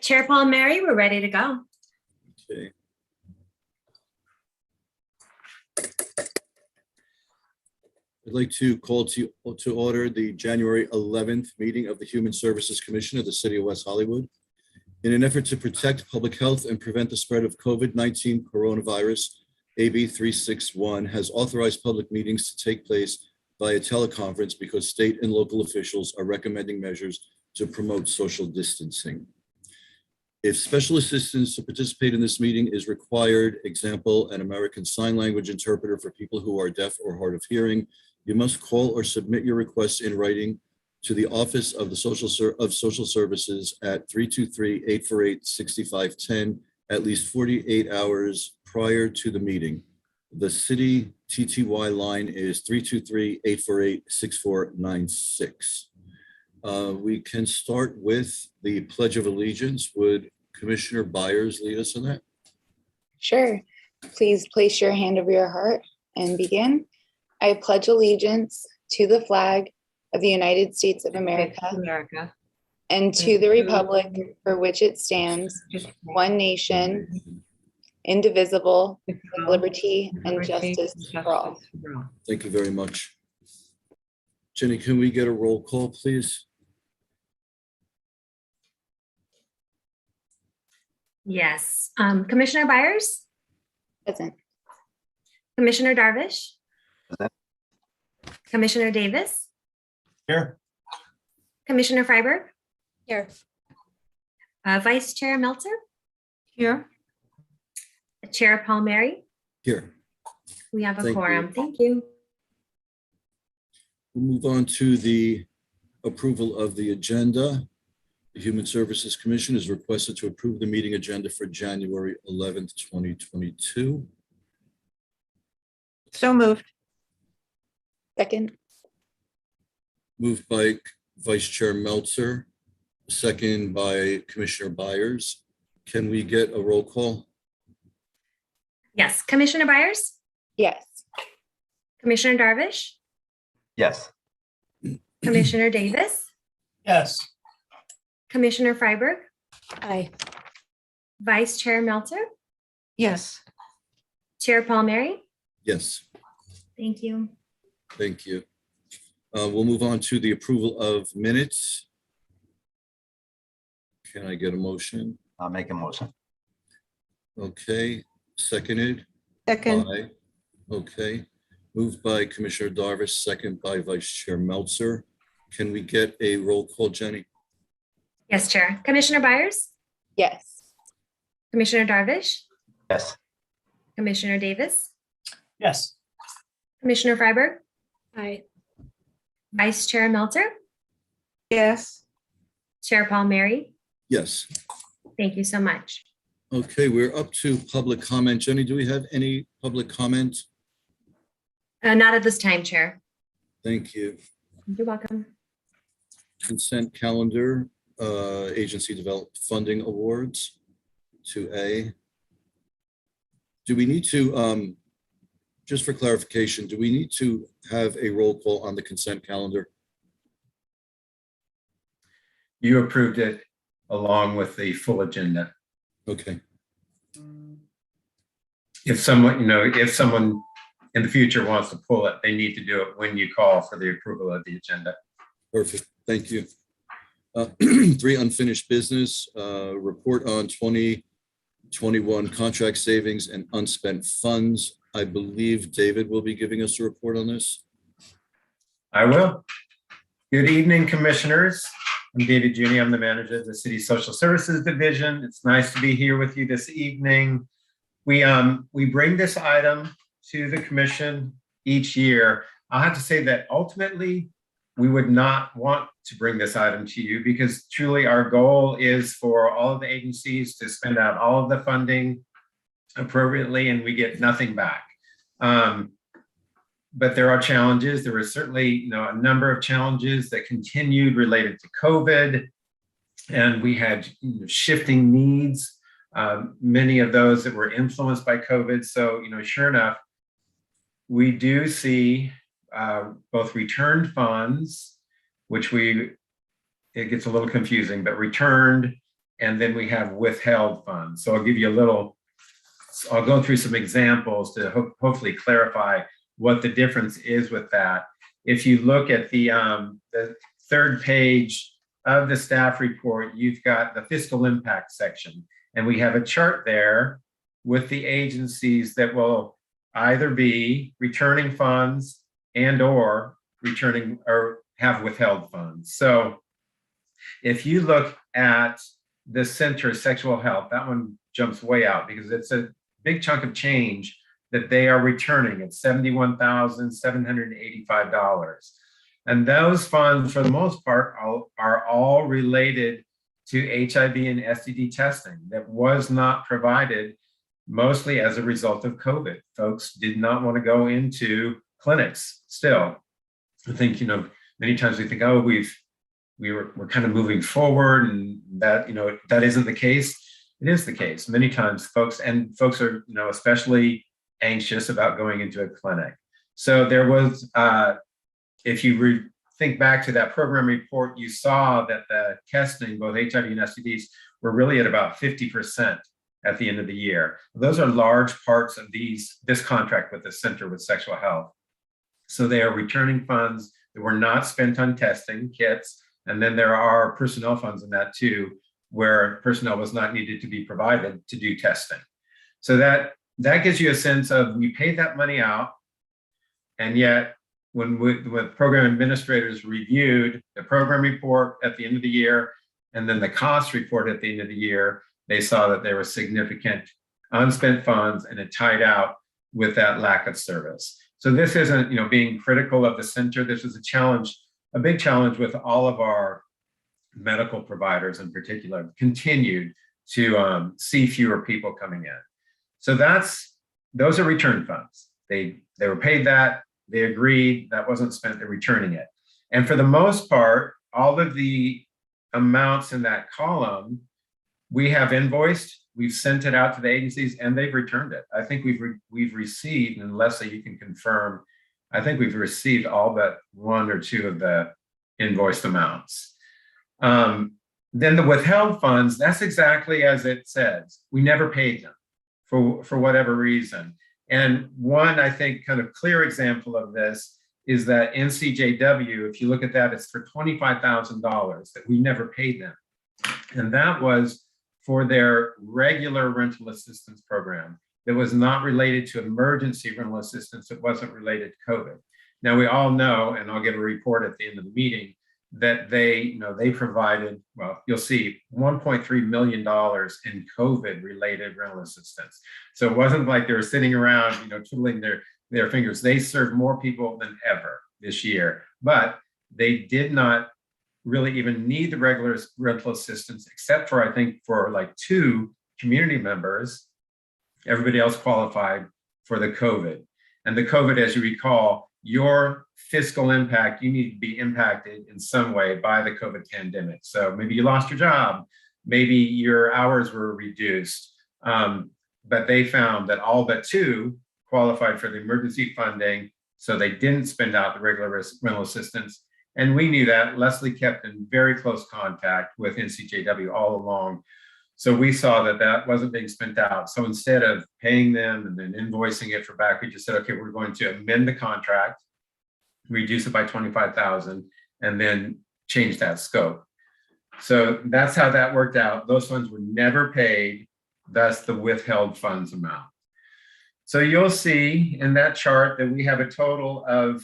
Chair Paul and Mary, we're ready to go. Okay. I'd like to call to order the January 11th meeting of the Human Services Commission of the City of West Hollywood. In an effort to protect public health and prevent the spread of COVID-19 coronavirus, AB 361 has authorized public meetings to take place via teleconference because state and local officials are recommending measures to promote social distancing. If special assistance to participate in this meeting is required, example, an American Sign Language interpreter for people who are deaf or hard of hearing, you must call or submit your requests in writing to the Office of the Social Services at 323-848-6510 at least 48 hours prior to the meeting. The city TTY line is 323-848-6496. We can start with the Pledge of Allegiance. Would Commissioner Byers lead us in that? Sure. Please place your hand over your heart and begin. I pledge allegiance to the flag of the United States of America and to the republic for which it stands, one nation, indivisible, with liberty and justice for all. Thank you very much. Jenny, can we get a roll call, please? Yes. Commissioner Byers? Present. Commissioner Darvish? Present. Commissioner Davis? Here. Commissioner Freiberg? Here. Vice Chair Meltzer? Here. Chair Paul Mary? Here. We have a Thank quorum. you. Thank you. We'll move on to the approval of the agenda. The Human Services Commission is requested to approve the meeting agenda for January 11th, 2022. So moved. Second. Moved by Vice Chair Meltzer, second by Commissioner Byers. Can we get a roll call? Yes. Commissioner Byers? Yes. Commissioner Darvish? Yes. Commissioner Davis? Yes. Commissioner Freiberg? Aye. Vice Chair Meltzer? Yes. Chair Paul Mary? Yes, Thank you. thank you. We'll move on to the approval of minutes. Can I get a motion? I'll make a motion. Okay, seconded Second. by, okay. Moved by Commissioner Darvish, second by Vice Chair Meltzer. Can we get a roll call, Jenny? Yes, Chair. Commissioner Byers? Yes. Commissioner Darvish? Yes. Commissioner Davis? Yes. Commissioner Freiberg? Aye. Vice Chair Meltzer? Yes. Chair Paul Mary? Yes. Thank you so much. Okay, we're up to public comment. Jenny, do we have any public comment? Not at this time, Chair. Thank you. You're welcome. Consent calendar, agency developed funding awards, 2A. Do we need to, just for clarification, do we need to have a roll call on the consent calendar? You approved it along with the full agenda. Okay, If someone in the future wants to pull it, they need to do it when you call for the approval of the agenda. perfect. Thank you. 3, unfinished business, report on 2021 contract savings and unspent funds. I believe David will be giving us a report on this. I will. Good evening, commissioners. I'm David Junio. I'm the manager of the City Social Services Division. It's nice to be here with you this evening. We bring this item to the commission each year. I'll have to say that ultimately, we would not want to bring this item to you because truly our goal is for all of the agencies to spend out all of the funding appropriately and we get nothing back. But there are challenges. There was certainly a number of challenges that continued related to COVID, and we had shifting needs, many of those that were influenced by COVID. So, sure enough, we do see both returned funds, which it gets a little confusing, but returned and then we have withheld funds. So I'll give you I'll go through some examples to hopefully clarify what the difference is with that. If you look at the third page of the staff report, you've got the fiscal impact section, and we have a chart there with the agencies that will either be returning funds and or returning or have withheld funds. So if you look at the Center of Sexual Health, that one jumps way out because it's a big chunk of change that they are returning at $71,785. And those funds, for the most part, are all related to HIV and STD testing that was not provided mostly as a result of COVID. Folks did not want to go into clinics still. I think, many times we think, oh, we're kind of moving forward, and that, that isn't the case. It is the case. Many times folks are, especially anxious about going into a clinic. So there was, if you think back to that program report, you saw that the testing, both HIV and STDs, were really at about 50% at the end of the year. Those are large parts of this contract with the Center with Sexual Health. So they are returning funds that were not spent on testing kits. And then there are personnel funds in that too, where personnel was not needed to be provided to do testing. So that gives you a sense of, we paid that money out, and yet when program administrators reviewed the program report at the end of the year and then the cost report at the end of the year, they saw that there were significant unspent funds, and it tied out with that lack of service. So this isn't, being critical of the center. This is a challenge, a big challenge with all of our medical providers in particular, continued to see fewer people coming in. So those are return funds. They were paid that, they agreed, that wasn't spent, they're returning it. And for the most part, all of the amounts in that column, we have invoiced, we've sent it out to the agencies, and they've returned it. I think we've received, and Leslie, you can confirm, I think we've received all but one or two of the invoiced amounts. Then the withheld funds, that's exactly as it says. We never paid them for whatever reason. And one, I think, kind of clear example of this is that NCJW, if you look at that, it's for $25,000 that we never paid them. And that was for their regular rental assistance program that was not related to emergency rental assistance. It wasn't related to COVID. Now we all know, and I'll give a report at the end of the meeting, that they provided, well, you'll see $1.3 million in COVID related rental assistance. So it wasn't like they were sitting around, twiddling their fingers. They served more people than ever this year, but they did not really even need the regular rental assistance, except for, I think, for like 2 community members. Everybody else qualified for the COVID. And the COVID, as you recall, your fiscal impact, you need to be impacted in some way by the COVID pandemic. So maybe you lost your job, maybe your hours were reduced, but they found that all but 2 qualified for the emergency funding, so they didn't spend out the regular rental assistance. And we knew that. Leslie kept in very close contact with NCJW all along. So we saw that that wasn't being spent out. So instead of paying them and then invoicing it for back, we just said, okay, we're going to amend the contract, reduce it by $25,000, and then change that scope. So that's how that worked out. Those funds were never paid, thus the withheld funds amount. So you'll see in that chart that we have a total of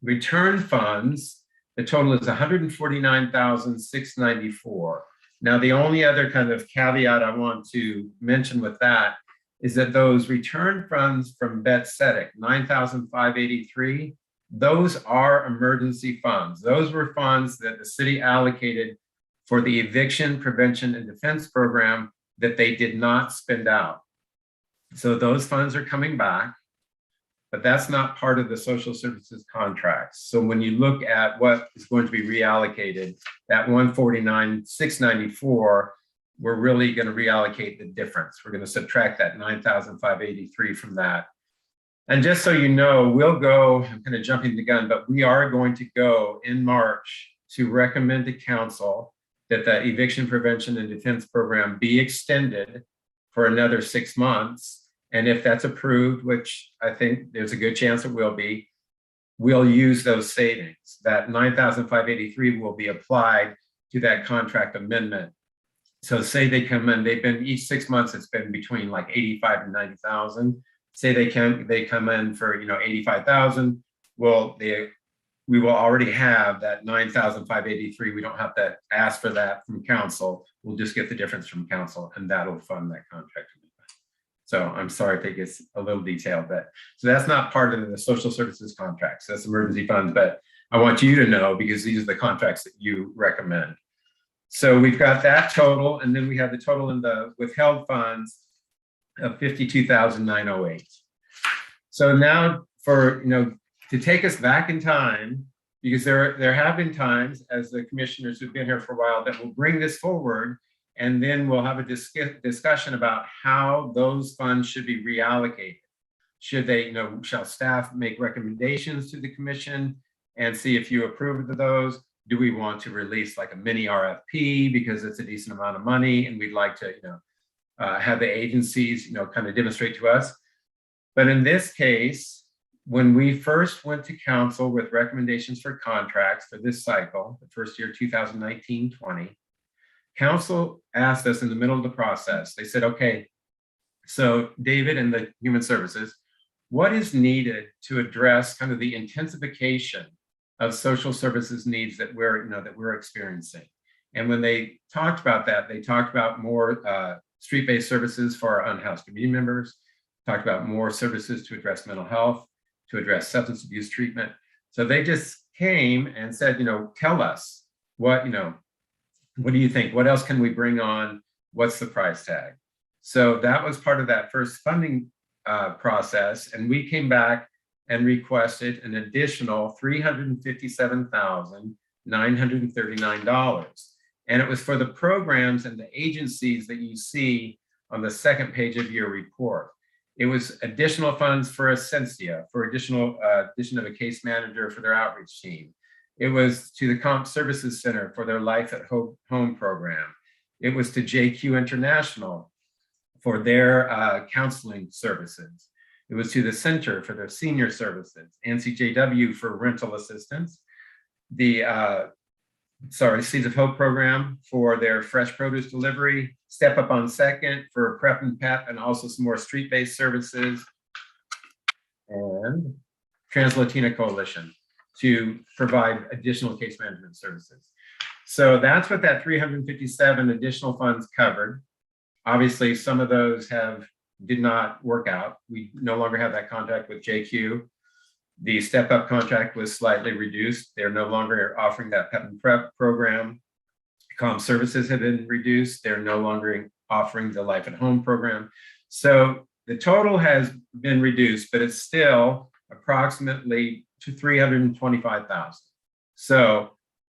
return funds. The total is $149,694. Now, the only other kind of caveat I want to mention with that is that those return funds from BET-CEDIC, $9,583, those are emergency funds. Those were funds that the city allocated for the eviction prevention and defense program that they did not spend out. So those funds are coming back, but that's not part of the social services contracts. So when you look at what is going to be reallocated, that $149,694, we're really going to reallocate the difference. We're going to subtract that $9,583 from that. And just so you know, we'll go, I'm kind of jumping the gun, but we are going to go in March to recommend to council that the eviction prevention and defense program be extended for another 6 months. And if that's approved, which I think there's a good chance it will be, we'll use those savings. That $9,583 will be applied to that contract amendment. So say they come in, they've been each 6 months, it's been between like 85 and 90,000. Say they come in for 85,000. Well, we will already have that 9,583. We don't have to ask for that from council. We'll just get the difference from council, and that'll fund that contract. So I'm sorry if it gets a little detailed, but so that's not part of the social services contracts. That's emergency funds, but I want you to know because these are the contracts that you recommend. So we've got that total, and then we have the total in the withheld funds of $52,908. So now for, to take us back in time, because there have been times as the commissioners who've been here for a while that will bring this forward, and then we'll have a discussion about how those funds should be reallocated. Should they, shall staff make recommendations to the commission and see if you approve of those? Do we want to release like a mini RFP because it's a decent amount of money and we'd like to, have the agencies, kind of demonstrate to us? But in this case, when we first went to council with recommendations for contracts for this cycle, the first year, 2019-20, council asked us in the middle of the process, they said, okay, so David and the Human Services, what is needed to address kind of the intensification of social services needs that we're experiencing? And when they talked about that, they talked about more street-based services for our unhoused community members, talked about more services to address mental health, to address substance abuse treatment. So they just came and said, tell us what do you think? What else can we bring on? What's the price tag? So that was part of that first funding process. And we came back and requested an additional $357,939. And it was for the programs and the agencies that you see on the second page of your report. It was additional funds for Essentia, for addition of a case manager for their outreach team. It was to the Comp Services Center for their Life at Home program. It was to JQ International for their counseling services. It was to the Center for their senior services, NCJW for rental assistance, the Seeds of Hope program for their fresh produce delivery, Step Up on Second for Prep and PEP, and also some more street-based services, and Trans-Latina Coalition to provide additional case management services. So that's what that 357 additional funds covered. Obviously, some of those did not work out. We no longer have that contract with JQ. The Step Up contract was slightly reduced. They're no longer offering that PEP and PrEP program. Comm services have been reduced. They're no longer offering the Life at Home program. So the total has been reduced, but it's still approximately to 325,000. So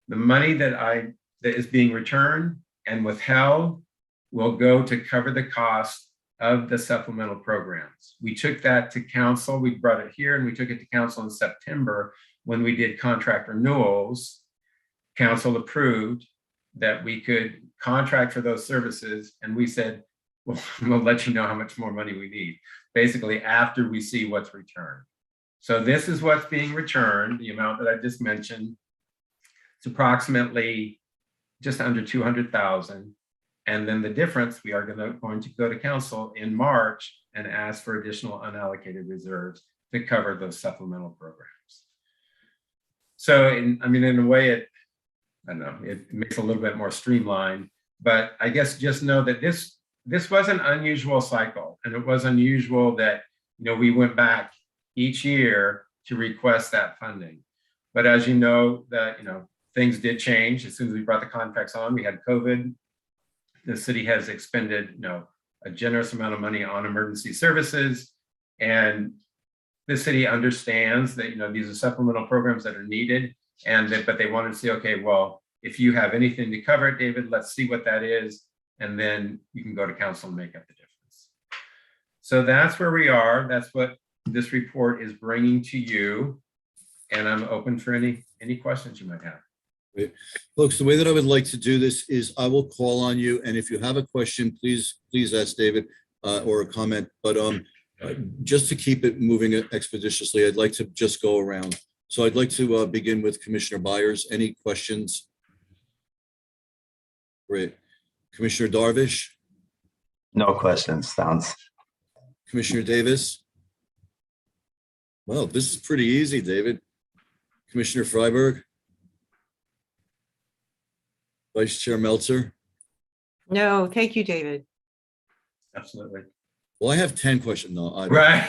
the money that is being returned and withheld will go to cover the cost of the supplemental programs. We took that to council, we brought it here, and we took it to council in September when we did contract renewals. Council approved that we could contract for those services, and we said, well, we'll let you know how much more money we need, basically after we see what's returned. So this is what's being returned, the amount that I just mentioned. It's approximately just under 200,000. And then the difference, we are going to go to council in March and ask for additional unallocated reserves to cover those supplemental programs. So, in a way, it makes it a little bit more streamlined, but I guess just know that this was an unusual cycle, and it was unusual that, we went back each year to request that funding. But as you know, that, things did change. As soon as we brought the contracts on, we had COVID. The city has expended, a generous amount of money on emergency services, and the city understands that, these are supplemental programs that are needed, but they wanted to see, okay, well, if you have anything to cover it, David, let's see what that is, and then you can go to council and make up the difference. So that's where we are. That's what this report is bringing to you, and I'm open for any questions you might have. Great. Folks, the way that I would like to do this is I will call on you, and if you have a question, please ask David or a comment. But just to keep it moving expeditiously, I'd like to just go around. So I'd like to begin with Commissioner Byers. Any questions? Great. Commissioner Darvish, No questions. Sounds. Commissioner Davis. Well, this is pretty easy, David. Commissioner Freiberg, Vice Chair Meltzer. No, thank you, David. Absolutely. Well, I have 10 questions. No, I don't. Right.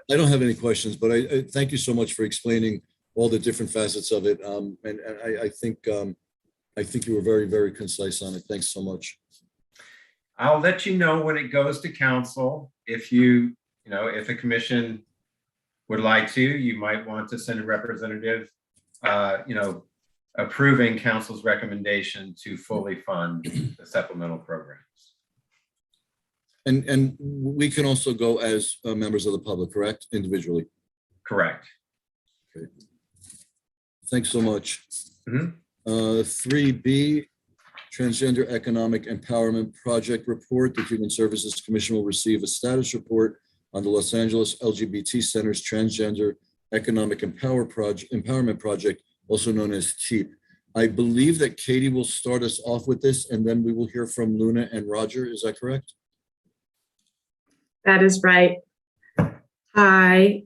I don't have any questions, but I thank you so much for explaining all the different facets of it. And I think you were very, very concise on it. Thanks so much. I'll let you know when it goes to council. If if the commission would like to, you might want to send a representative, approving council's recommendation to fully fund the supplemental programs. And we can also go as members of the public, correct? Individually. Correct. Okay. Thanks so much. Mhm. 3B, Transgender Economic Empowerment Project Report. The Human Services Commission will receive a status report on the Los Angeles LGBT Center's Transgender Economic Empowerment Project, also known as TEEP. I believe that Katie will start us off with this, and then we will hear from Luna and Roger. Is that correct? That is right. Hi,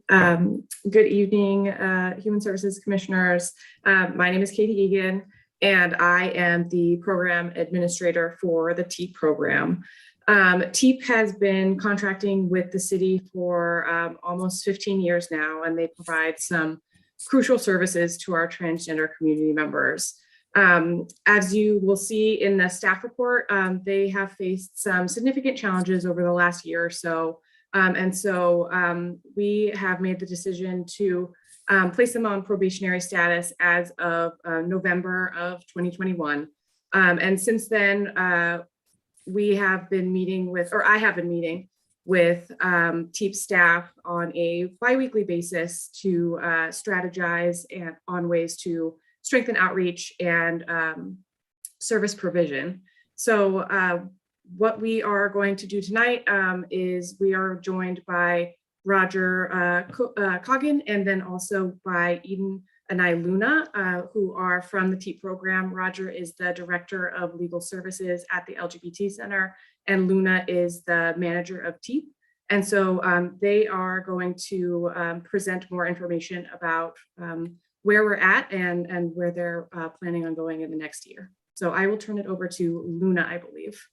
good evening, Human Services Commissioners. My name is Katie Egan, and I am the Program Administrator for the Teep Program. Teep has been contracting with the city for almost 15 years now, and they provide some crucial services to our transgender community members. As you will see in the staff report, they have faced some significant challenges over the last year or so. We have made the decision to place them on probationary status as of November of 2021. And since then, I have been meeting with TEEP staff on a biweekly basis to strategize on ways to strengthen outreach and service provision. So what we are going to do tonight is we are joined by Roger Coggin, and then also by Eden and Luna, who are from the TEEP program. Roger is the Director of Legal Services at the LGBT Center, and Luna is the manager of TEEP. And so they are going to present more information about where we're at and where they're planning on going in the next year. So I will turn it over to Luna, I believe.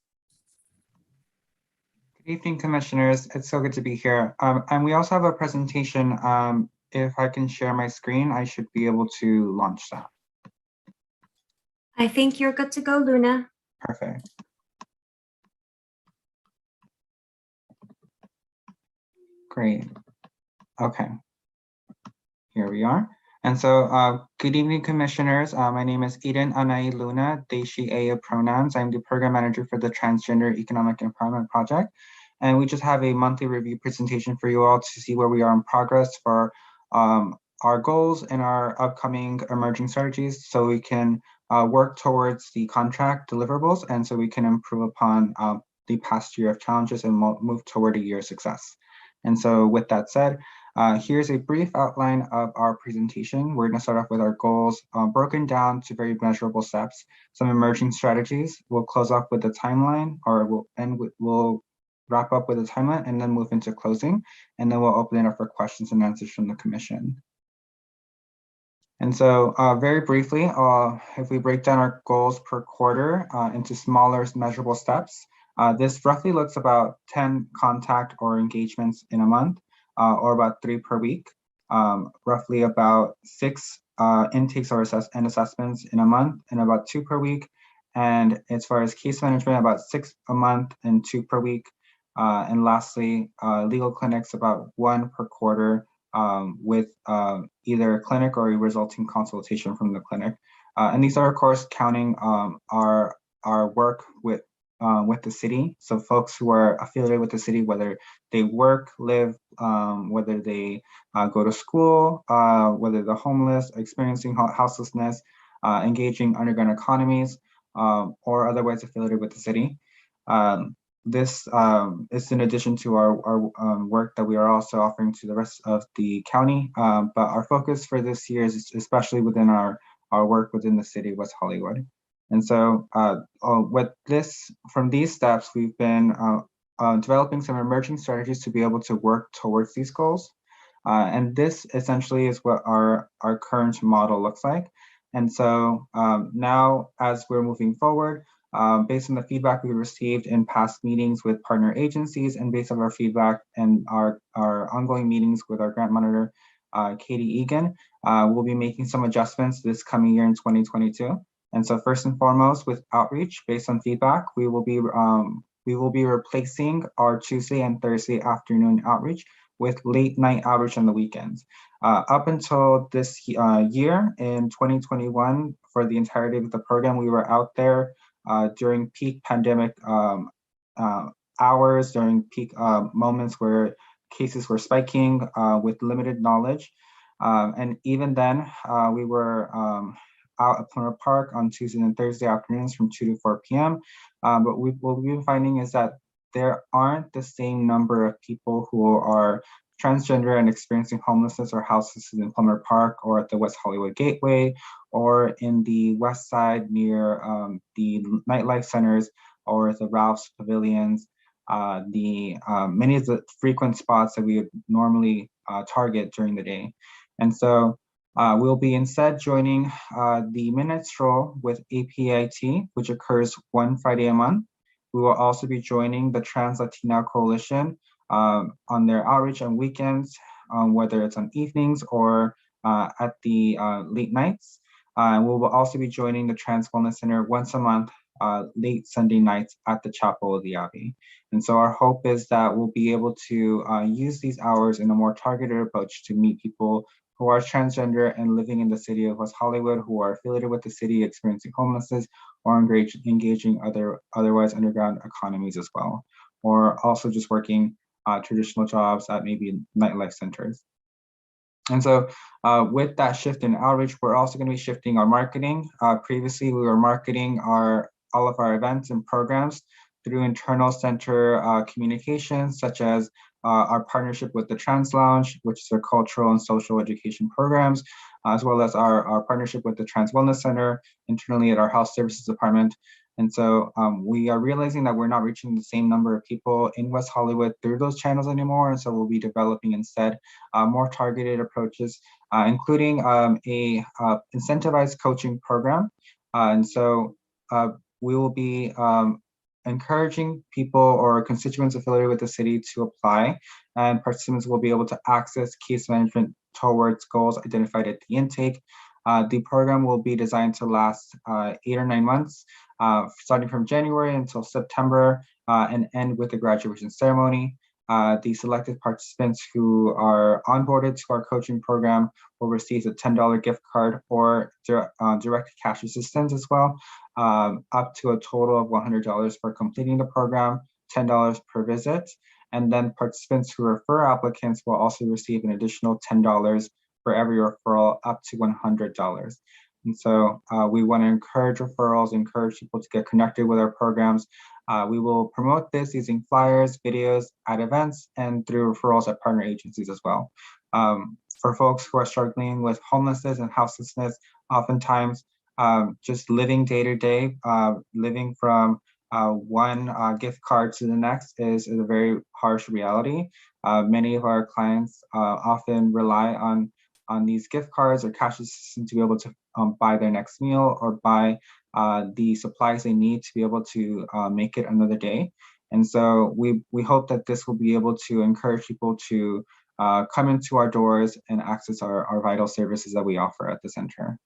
Good evening, commissioners. It's so good to be here. And we also have a presentation. If I can share my screen, I should be able to launch that. I think you're good to go, Luna. Perfect. Great. Okay. Here we are. And so good evening, commissioners. My name is Eden Anai Luna, they, she, a pronouns. I'm the program manager for the Transgender Economic Empowerment Project. And we just have a monthly review presentation for you all to see where we are in progress for our goals and our upcoming emerging strategies, so we can work towards the contract deliverables, and so we can improve upon the past year of challenges and move toward a year of success. And so with that said, here's a brief outline of our presentation. We're going to start off with our goals broken down to very measurable steps, some emerging strategies. We'll close off with the timeline, or we'll wrap up with a timeline and then move into closing. And then we'll open it up for questions and answers from the commission. And so very briefly, if we break down our goals per quarter into smaller measurable steps, this roughly looks about 10 contact or engagements in a month, or about 3 per week, roughly about 6 intakes or assessments in a month, and about 2 per week. And as far as case management, about 6 a month and 2 per week. And lastly, legal clinics, about 1 per quarter, with either a clinic or a resulting consultation from the clinic. And these are, of course, counting our work with the city. So folks who are affiliated with the city, whether they work, live, whether they go to school, whether they're homeless, experiencing houselessness, engaging underground economies, or otherwise affiliated with the city. This is in addition to our work that we are also offering to the rest of the county. But our focus for this year is especially within our work within the city of West Hollywood. And so from these steps, we've been developing some emerging strategies to be able to work towards these goals. And this essentially is what our current model looks like. And so now as we're moving forward, based on the feedback we received in past meetings with partner agencies and based on our feedback and our ongoing meetings with our grant monitor, Katie Egan, we'll be making some adjustments this coming year in 2022. And so first and foremost, with outreach, based on feedback, we will be replacing our Tuesday and Thursday afternoon outreach with late night outreach on the weekends. Up until this year in 2021, for the entirety of the program, we were out there during peak pandemic hours, during peak moments where cases were spiking with limited knowledge. And even then, we were out at Plummer Park on Tuesday and Thursday afternoons from 2 to 4 p.m. But what we've been finding is that there aren't the same number of people who are transgender and experiencing homelessness or houselessness in Plummer Park or at the West Hollywood Gateway or in the West Side near the nightlife centers or the Ralph's Pavilions, many of the frequent spots that we would normally target during the day. And so we'll be instead joining the Midnight Stroll with APIT, which occurs one Friday a month. We will also be joining the Trans Latina Coalition on their outreach on weekends, whether it's on evenings or at the late nights. We will also be joining the Trans Wellness Center once a month, late Sunday nights at the Chapel of the Abbey. And so our hope is that we'll be able to use these hours in a more targeted approach to meet people who are transgender and living in the city of West Hollywood, who are affiliated with the city, experiencing homelessness, or engaging otherwise underground economies as well, or also just working traditional jobs at maybe nightlife centers. And so with that shift in outreach, we're also going to be shifting our marketing. Previously, we were marketing all of our events and programs through internal center communications, such as our partnership with the Trans Lounge, which is our cultural and social education programs, as well as our partnership with the Trans Wellness Center internally at our Health Services Department. And so we are realizing that we're not reaching the same number of people in West Hollywood through those channels anymore. And so we'll be developing instead more targeted approaches, including a incentivized coaching program. And so we will be encouraging people or constituents affiliated with the city to apply, and participants will be able to access case management towards goals identified at the intake. The program will be designed to last 8 or 9 months, starting from January until September, and end with the graduation ceremony. The selected participants who are onboarded to our coaching program will receive a $10 gift card or direct cash assistance as well, up to a total of $100 for completing the program, $10 per visit. And then participants who refer applicants will also receive an additional $10 for every referral, up to $100. And so we want to encourage referrals, encourage people to get connected with our programs. We will promote this using flyers, videos at events, and through referrals at partner agencies as well. For folks who are struggling with homelessness and houselessness, oftentimes just living day to day, living from one gift card to the next is a very harsh reality. Many of our clients often rely on these gift cards or cash assistance to be able to buy their next meal or buy the supplies they need to be able to make it another day. And so we hope that this will be able to encourage people to come into our doors and access our vital services that we offer at the center.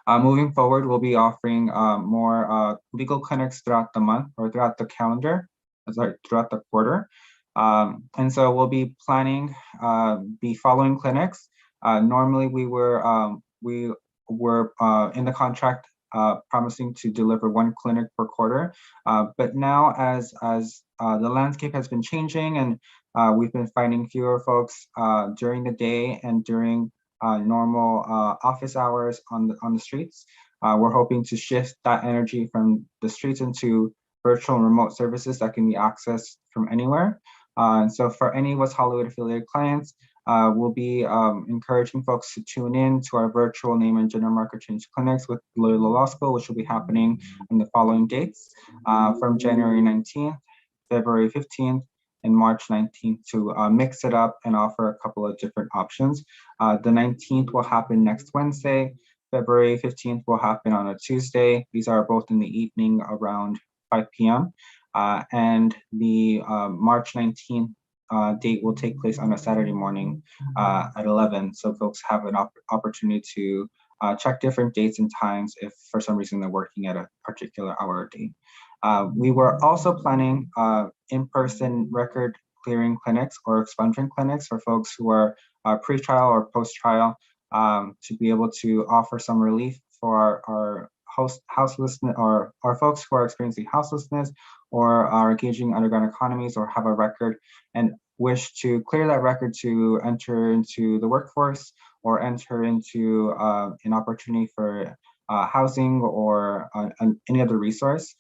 Moving forward, we'll be offering more legal clinics throughout the month or throughout the calendar, throughout the quarter. And so we'll be planning the following clinics. Normally we were in the contract promising to deliver 1 clinic per quarter. But now as the landscape has been changing and we've been finding fewer folks during the day and during normal office hours on the streets. We're hoping to shift that energy from the streets into virtual and remote services that can be accessed from anywhere. And so for any West Hollywood affiliated clients, we'll be encouraging folks to tune in to our virtual name and gender marker change clinics with Loyola Law School, which will be happening on the following dates from January 19th, February 15th, and March 19th to mix it up and offer a couple of different options. The 19th will happen next Wednesday. February 15th will happen on a Tuesday. These are both in the evening around 5 p.m. And the March 19th date will take place on a Saturday morning at 11. So folks have an opportunity to check different dates and times if for some reason they're working at a particular hour or date. We were also planning in-person record clearing clinics or expungement clinics for folks who are pre-trial or post-trial to be able to offer some relief for our houselessness or our folks who are experiencing houselessness or are engaging underground economies or have a record and wish to clear that record to enter into the workforce or enter into an opportunity for housing or any other resource.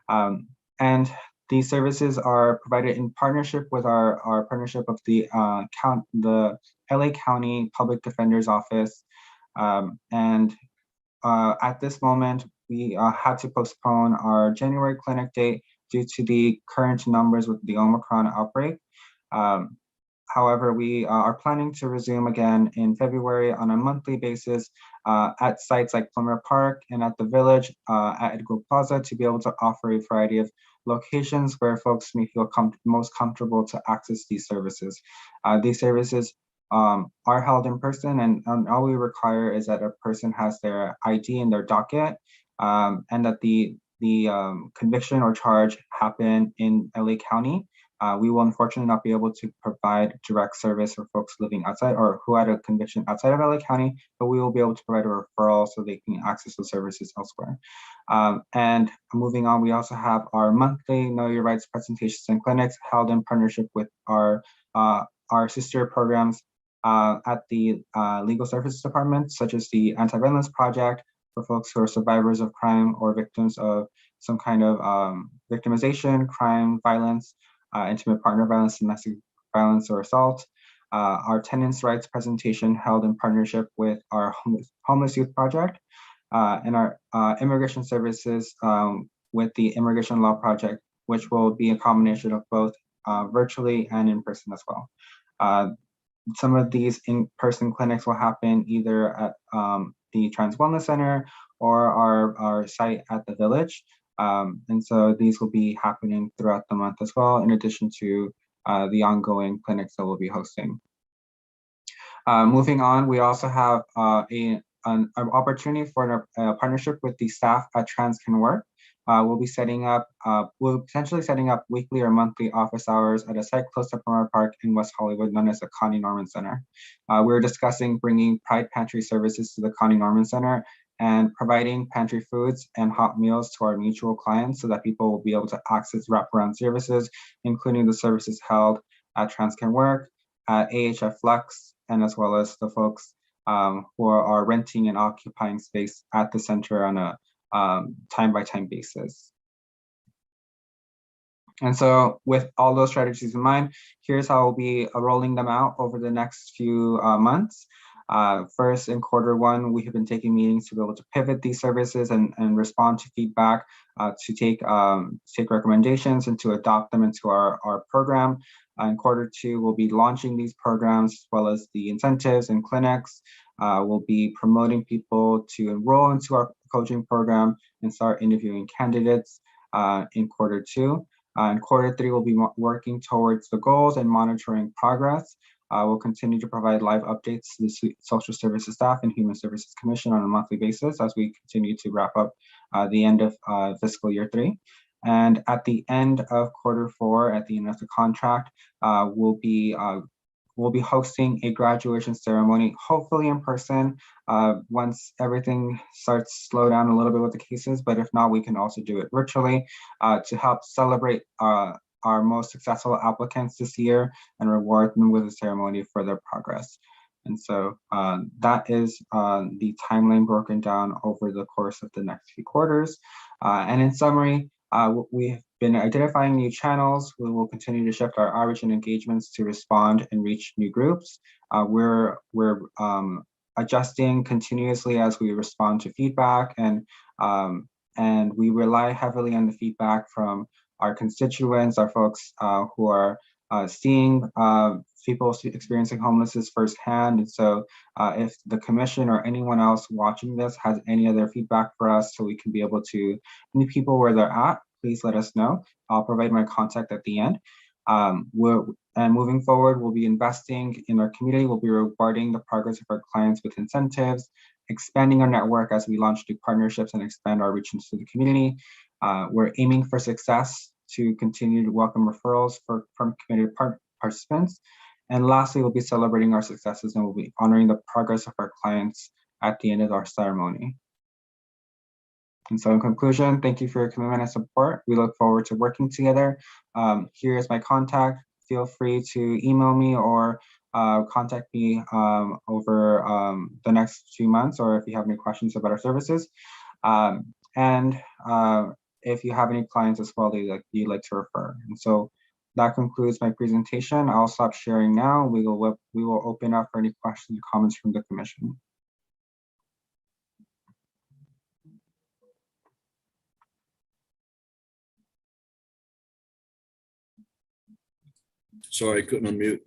And these services are provided in partnership with our partnership of the LA County Public Defender's Office. At this moment, we had to postpone our January clinic date due to the current numbers with the Omicron outbreak. However, we are planning to resume again in February on a monthly basis at sites like Plummer Park and at the Village at Edgar Plaza to be able to offer a variety of locations where folks may feel most comfortable to access these services. These services are held in person, and all we require is that a person has their ID and their docket, and that the conviction or charge happen in LA County. We will unfortunately not be able to provide direct service for folks living outside or who had a conviction outside of LA County, but we will be able to provide a referral so they can access the services elsewhere. And moving on, we also have our monthly Know Your Rights presentations and clinics held in partnership with our sister programs at the Legal Services Department, such as the Anti-Violence Project for folks who are survivors of crime or victims of some kind of victimization, crime, violence, intimate partner violence, domestic violence or assault. Our tenants' rights presentation held in partnership with our homeless youth project, and our immigration services with the Immigration Law Project, which will be a combination of both virtually and in person as well. Some of these in-person clinics will happen either at the Trans Wellness Center or our site at the Village. And so these will be happening throughout the month as well, in addition to the ongoing clinics that we'll be hosting. Moving on, we also have an opportunity for a partnership with the staff at Trans Can Work. We'll potentially setting up weekly or monthly office hours at a site close to Plummer Park in West Hollywood, known as the Connie Norman Center. We're discussing bringing Pride Pantry services to the Connie Norman Center and providing pantry foods and hot meals to our mutual clients so that people will be able to access wraparound services, including the services held at Trans Can Work, at AHF Flex, and as well as the folks who are renting and occupying space at the center on a time-by-time basis. And so with all those strategies in mind, here's how we'll be rolling them out over the next few months. First, in Q1, we have been taking meetings to be able to pivot these services and respond to feedback, to take recommendations and to adopt them into our program. In Q2, we'll be launching these programs as well as the incentives and clinics. We'll be promoting people to enroll into our coaching program and start interviewing candidates in Q2. In Q3, we'll be working towards the goals and monitoring progress. We'll continue to provide live updates to the Social Services staff and Human Services Commission on a monthly basis as we continue to wrap up the end of fiscal year 3. And at the end of Q4, at the end of the contract, we'll be hosting a graduation ceremony, hopefully in person, once everything starts to slow down a little bit with the cases, but if not, we can also do it virtually to help celebrate our most successful applicants this year and reward them with a ceremony for their progress. And so that is the timeline broken down over the course of the next few quarters. And in summary, we've been identifying new channels. We will continue to shift our outreach and engagements to respond and reach new groups. We're adjusting continuously as we respond to feedback, and we rely heavily on the feedback from our constituents, our folks who are seeing people experiencing homelessness firsthand. And so if the commission or anyone else watching this has any other feedback for us so we can be able to meet people where they're at, please let us know. I'll provide my contact at the end. And moving forward, we'll be investing in our community. We'll be rewarding the progress of our clients with incentives, expanding our network as we launch new partnerships and expand our reach into the community. We're aiming for success to continue to welcome referrals from committed participants. And lastly, we'll be celebrating our successes and we'll be honoring the progress of our clients at the end of our ceremony. And so in conclusion, thank you for your commitment and support. We look forward to working together. Here is my contact. Feel free to email me or contact me over the next few months, or if you have any questions about our services. And if you have any clients as well that you'd like to refer. And so that concludes my presentation. I'll stop sharing now. We will open up for any questions or comments from the commission. Sorry, I couldn't unmute.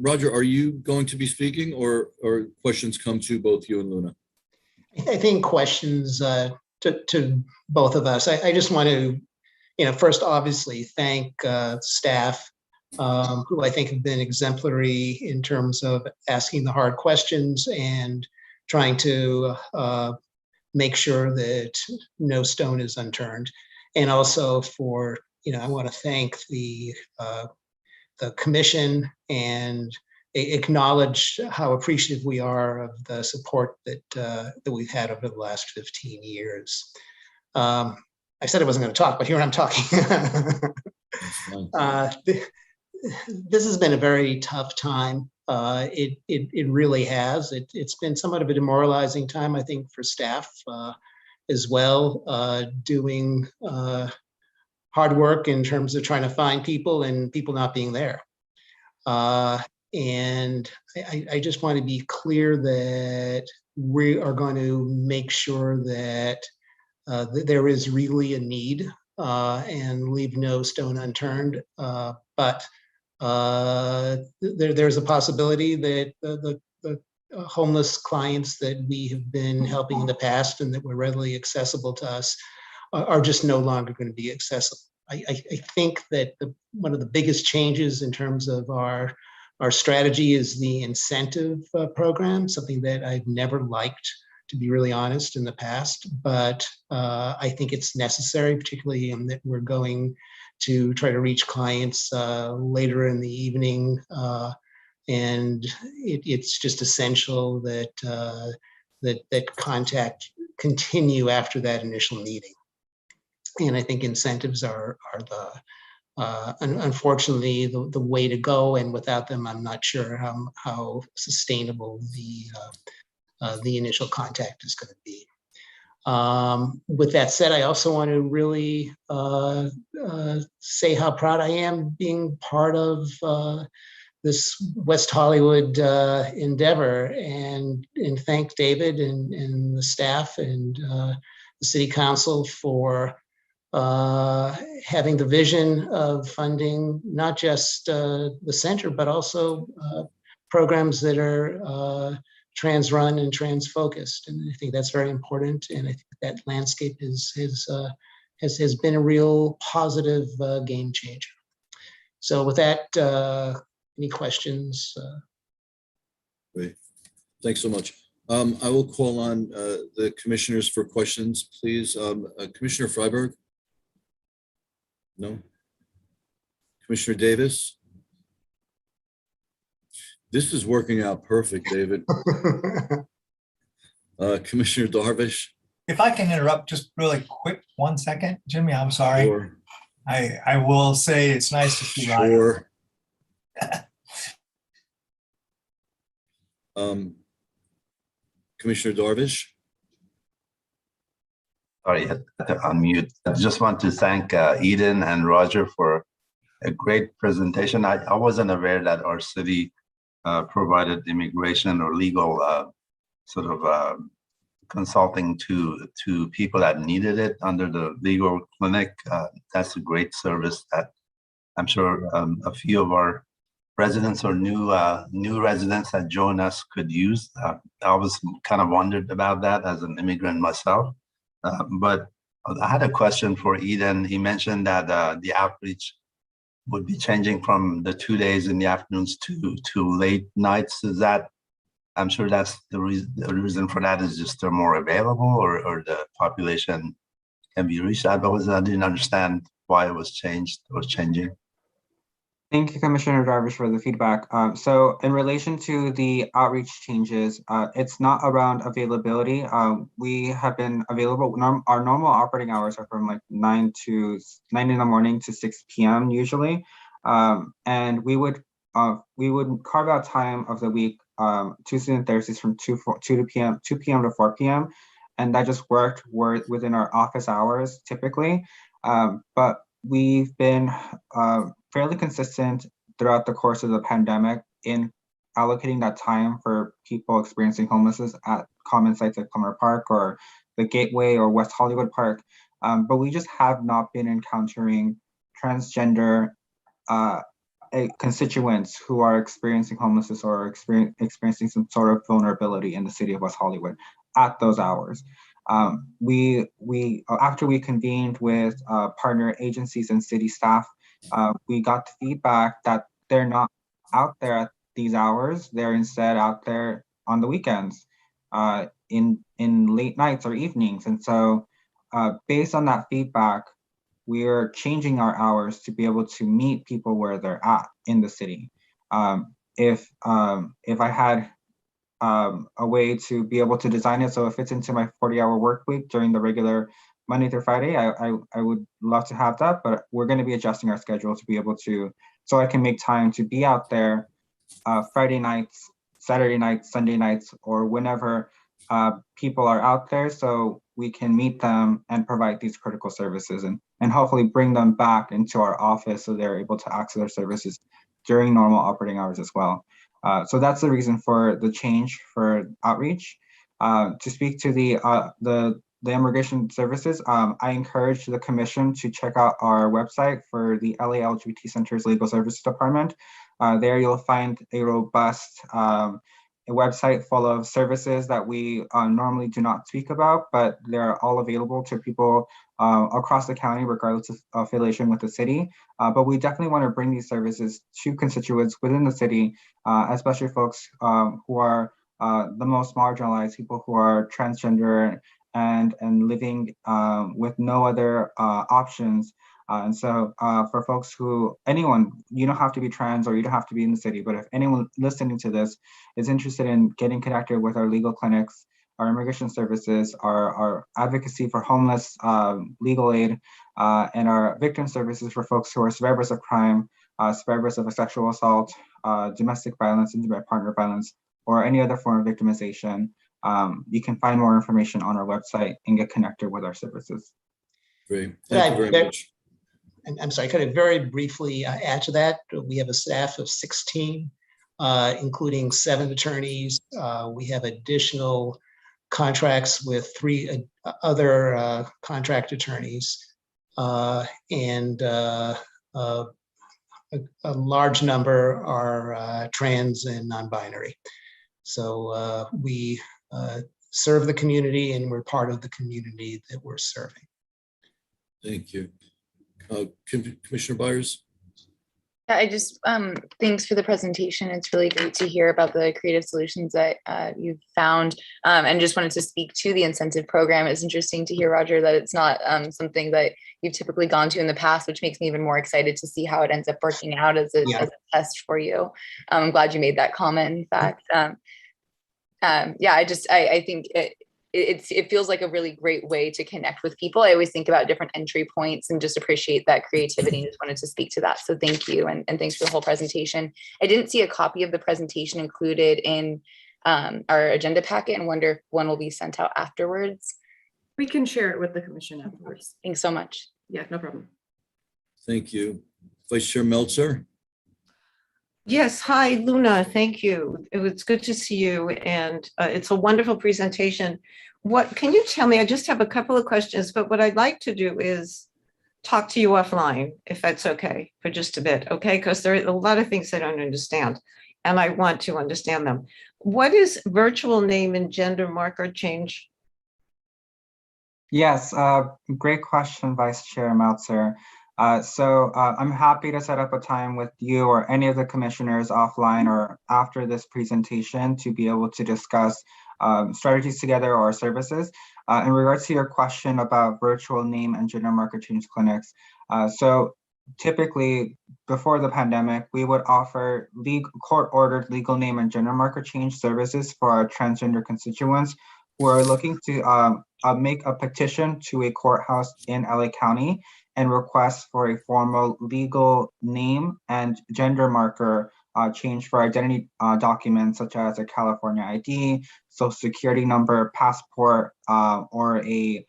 Roger, are you going to be speaking, or questions come to both you and Luna? I think questions to both of us. I just want to, first obviously thank staff who I think have been exemplary in terms of asking the hard questions and trying to make sure that no stone is unturned. And also for, I want to thank the commission and acknowledge how appreciative we are of the support that we've had over the last 15 years. I said I wasn't going to talk, but here I'm talking. This has been a very tough time. It really has. It's been somewhat of a demoralizing time, I think, for staff as well, doing hard work in terms of trying to find people and people not being there. And I just want to be clear that we are going to make sure that there is really a need and leave no stone unturned. But there's a possibility that the homeless clients that we have been helping in the past and that were readily accessible to us are just no longer going to be accessible. I think that one of the biggest changes in terms of our strategy is the incentive program, something that I've never liked, to be really honest, in the past. But I think it's necessary, particularly in that we're going to try to reach clients later in the evening. And it's just essential that that contact continue after that initial meeting. And I think incentives are unfortunately the way to go. And without them, I'm not sure how sustainable the initial contact is going to be. With that said, I also want to really say how proud I am being part of this West Hollywood endeavor, and thank David and the staff and the City Council for having the vision of funding not just the center, but also programs that are trans run and trans focused. And I think that's very important. And I think that landscape has been a real positive game changer. So with that, any questions? Great. Thanks so much. I will call on the commissioners for questions, please. Commissioner Freiberg? No? Commissioner Davis? This is working out perfect, David. Commissioner Darvish? If I can interrupt just really quick, 1 second, Jimmy, I'm sorry. Sure. I will say it's nice to see Ryan. Sure. Commissioner Darvish? Sorry, I had to unmute. I just want to thank Eden and Roger for a great presentation. I wasn't aware that our city provided immigration or legal sort of consulting to people that needed it under the legal clinic. That's a great service that I'm sure a few of our residents or new residents that join us could use. I was kind of wondered about that as an immigrant myself. But I had a question for Eden. He mentioned that the outreach would be changing from the 2 days in the afternoons to late nights. Is that, I'm sure that's the reason for that is just they're more available or the population can be reached. I didn't understand why it was changed or changing. Thank you, Commissioner Darvish, for the feedback. So in relation to the outreach changes, it's not around availability. We have been available. Our normal operating hours are from like 9 in the morning to 6 p.m. usually. And we would carve out time of the week, Tuesdays and Thursdays from 2 p.m. to 4 p.m. And that just worked within our office hours typically. But we've been fairly consistent throughout the course of the pandemic in allocating that time for people experiencing homelessness at common sites like Plummer Park or the Gateway or West Hollywood Park. But we just have not been encountering transgender constituents who are experiencing homelessness or experiencing some sort of vulnerability in the city of West Hollywood at those hours. We after we convened with partner agencies and city staff, we got the feedback that they're not out there at these hours. They're instead out there on the weekends, in late nights or evenings. And so based on that feedback, we're changing our hours to be able to meet people where they're at in the city. If I had a way to be able to design it so it fits into my 40-hour work week during the regular Monday through Friday, I would love to have that, but we're going to be adjusting our schedule to be able to, so I can make time to be out there Friday nights, Saturday nights, Sunday nights, or whenever people are out there, so we can meet them and provide these critical services and hopefully bring them back into our office so they're able to access our services during normal operating hours as well. So that's the reason for the change for outreach. To speak to the immigration services, I encourage the commission to check out our website for the LA LGBT Center's Legal Services Department. There you'll find a robust a website full of services that we normally do not speak about, but they're all available to people across the county, regardless of affiliation with the city. But we definitely want to bring these services to constituents within the city, especially folks who are the most marginalized, people who are transgender and living with no other options. And so for folks anyone, you don't have to be trans or you don't have to be in the city, but if anyone listening to this is interested in getting connected with our legal clinics, our immigration services, our advocacy for homeless legal aid, and our victim services for folks who are survivors of crime, survivors of a sexual assault, domestic violence, intimate partner violence, or any other form of victimization, you can find more information on our website and get connected with our services. Great, thank you very much. I'm sorry, could I very briefly add to that? We have a staff of 16, including 7 attorneys. We have additional contracts with 3 other contract attorneys, and a large number are trans and non-binary. So we serve the community, and we're part of the community that we're serving. Thank you. Commissioner Byers? I just, thanks for the presentation. It's really great to hear about the creative solutions that you've found, and just wanted to speak to the incentive program. It's interesting to hear, Roger, that it's not something that you've typically gone to in the past, which makes me even more excited to see how it ends up working out as a test for you. I'm glad you made that comment, in fact. I think it feels like a really great way to connect with people. I always think about different entry points and just appreciate that creativity, and just wanted to speak to that. So thank you. And thanks for the whole presentation. I didn't see a copy of the presentation included in our agenda packet and wonder if one will be sent out afterwards. We can share it with the commission afterwards. Thanks so much. Yeah, no problem. Thank you. Vice Chair Meltzer? Yes, hi, Luna, thank you. It was good to see you, and it's a wonderful presentation. What can you tell me? I just have a couple of questions, but what I'd like to do is talk to you offline, if that's okay, for just a bit, okay? Because there are a lot of things I don't understand, and I want to understand them. What is virtual name and gender marker change? Yes, great question, Vice Chair Meltzer. I'm happy to set up a time with you or any of the commissioners offline or after this presentation to be able to discuss strategies together or services. In regards to your question about virtual name and gender marker change clinics, so typically before the pandemic, we would offer court-ordered legal name and gender marker change services for our transgender constituents who are looking to make a petition to a courthouse in LA County and request for a formal legal name and gender marker change for identity documents such as a California ID, social security number, passport, or a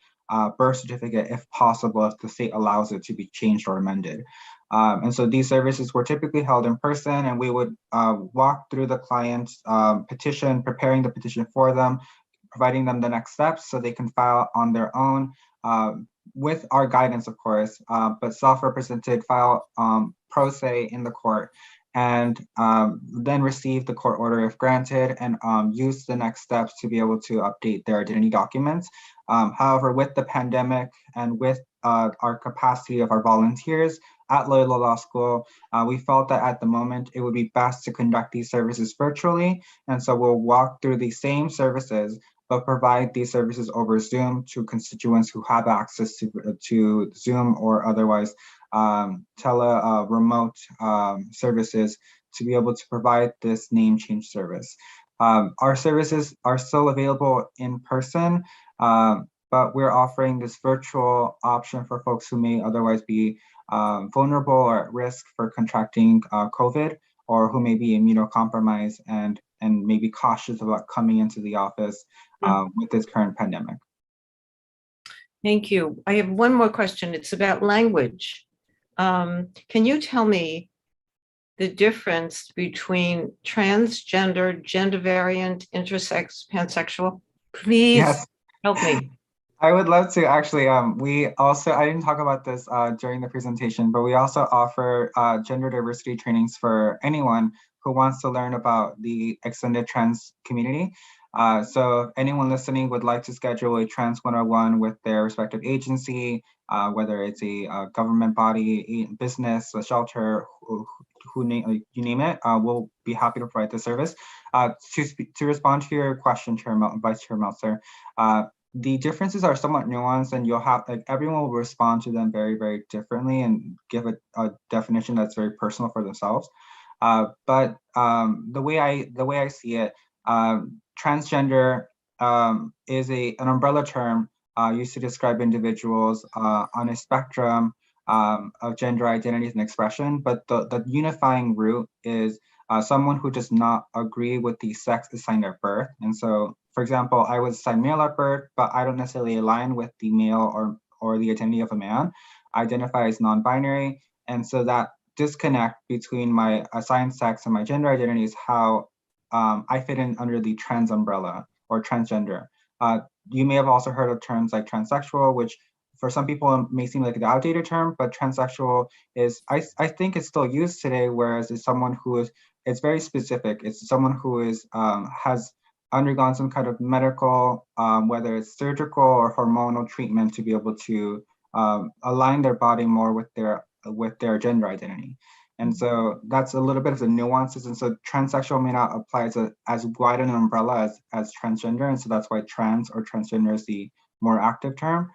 birth certificate if possible, if the state allows it to be changed or amended. And so these services were typically held in person, and we would walk through the client's petition, preparing the petition for them, providing them the next steps so they can file on their own with our guidance, of course, but self-represented, file pro se in the court, and then receive the court order if granted, and use the next steps to be able to update their identity documents. However, with the pandemic and with our capacity of our volunteers at Loyola Law School, we felt that at the moment it would be best to conduct these services virtually. And so we'll walk through the same services, but provide these services over Zoom to constituents who have access to Zoom or otherwise remote services to be able to provide this name change service. Our services are still available in person, but we're offering this virtual option for folks who may otherwise be vulnerable or at risk for contracting COVID, or who may be immunocompromised and maybe cautious about coming into the office with this current pandemic. Thank you. I have one more question. It's about language. Can you tell me the difference between transgender, gender variant, intersex, pansexual? Please Yes. help me. I would love to actually, we also, I didn't talk about this during the presentation, but we also offer gender diversity trainings for anyone who wants to learn about the extended trans community. So if anyone listening would like to schedule a Trans 101 with their respective agency, whether it's a government body, a business, a shelter, you name it, we'll be happy to provide the service. To respond to your question, Vice Chair Meltzer, the differences are somewhat nuanced, and you'll have, like, everyone will respond to them very, very differently and give a definition that's very personal for themselves. But the way I see it, transgender is an umbrella term used to describe individuals on a spectrum of gender identities and expression, but the unifying root is someone who does not agree with the sex assigned at birth. And so, for example, I was assigned male at birth, but I don't necessarily align with the male or the identity of a man. I identify as non-binary, and so that disconnect between my assigned sex and my gender identity is how I fit in under the trans umbrella or transgender. You may have also heard of terms like transsexual, which for some people may seem like an outdated term, but transsexual is, I think it's still used today, whereas it's someone who is, it's very specific. It's someone who is has undergone some kind of medical, whether it's surgical or hormonal treatment, to be able to align their body more with their gender identity. And so that's a little bit of the nuances. And so transsexual may not apply as wide an umbrella as transgender. And so that's why trans or transgender is the more active term.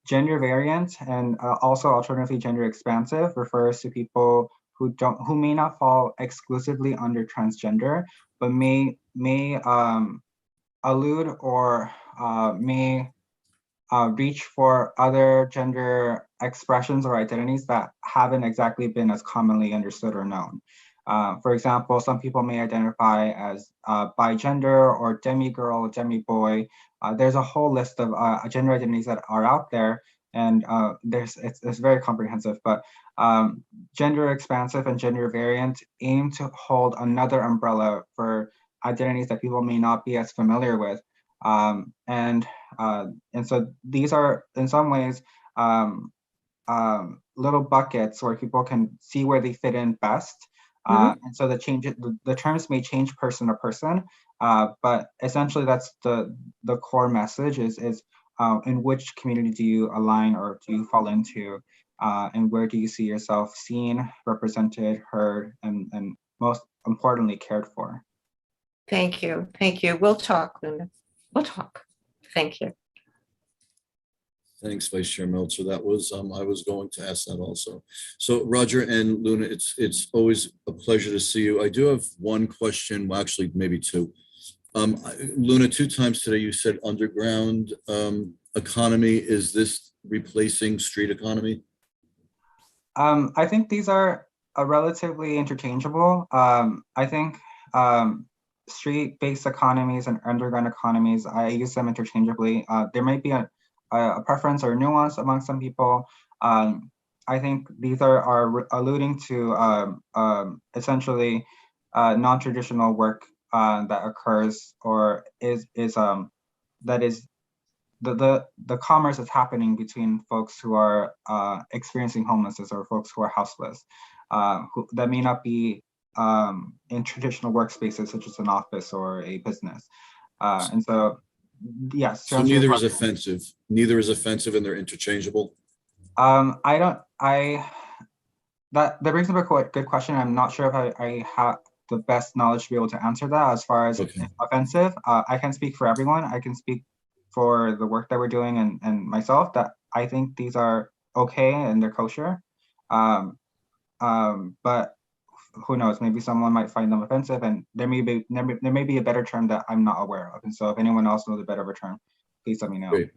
Gender variant and also alternatively gender expansive refers to people who may not fall exclusively under transgender, but may allude or may reach for other gender expressions or identities that haven't exactly been as commonly understood or known. For example, some people may identify as bi-gender or demi-girl, demi-boy. There's a whole list of gender identities that are out there, and it's very comprehensive, but gender expansive and gender variant aim to hold another umbrella for identities that people may not be as familiar with. And so these are in some ways little buckets where people can see where they fit in best. And so the terms may change person to person, but essentially that's the core message is in which community do you align or do you fall into, and where do you see yourself seen, represented, heard, and most importantly, cared for. Thank you. Thank you. We'll talk, Luna. We'll talk. Thank you. Thanks, Vice Chair Meltzer. That was, I was going to ask that also. So Roger and Luna, it's always a pleasure to see you. I do have one question, well, actually maybe two. Luna, 2 times today you said underground economy. Is this replacing street economy? I think these are relatively interchangeable. I think street-based economies and underground economies, I use them interchangeably. There might be a preference or nuance among some people. I think these are alluding to essentially non-traditional work that occurs or that is the commerce is happening between folks who are experiencing homelessness or folks who are houseless, that may not be in traditional workspaces such as an office or a business. And so, yes. So neither is offensive. Neither is offensive, and they're interchangeable. That brings up a good question. I'm not sure if I have the best knowledge to be able to answer that as far as offensive. I can speak for everyone. I can speak for the work that we're doing and myself, that I think these are okay and they're kosher. But who knows, maybe someone might find them offensive, and there may be a better term that I'm not aware of. And so if anyone else knows a better term, please let me know. Great.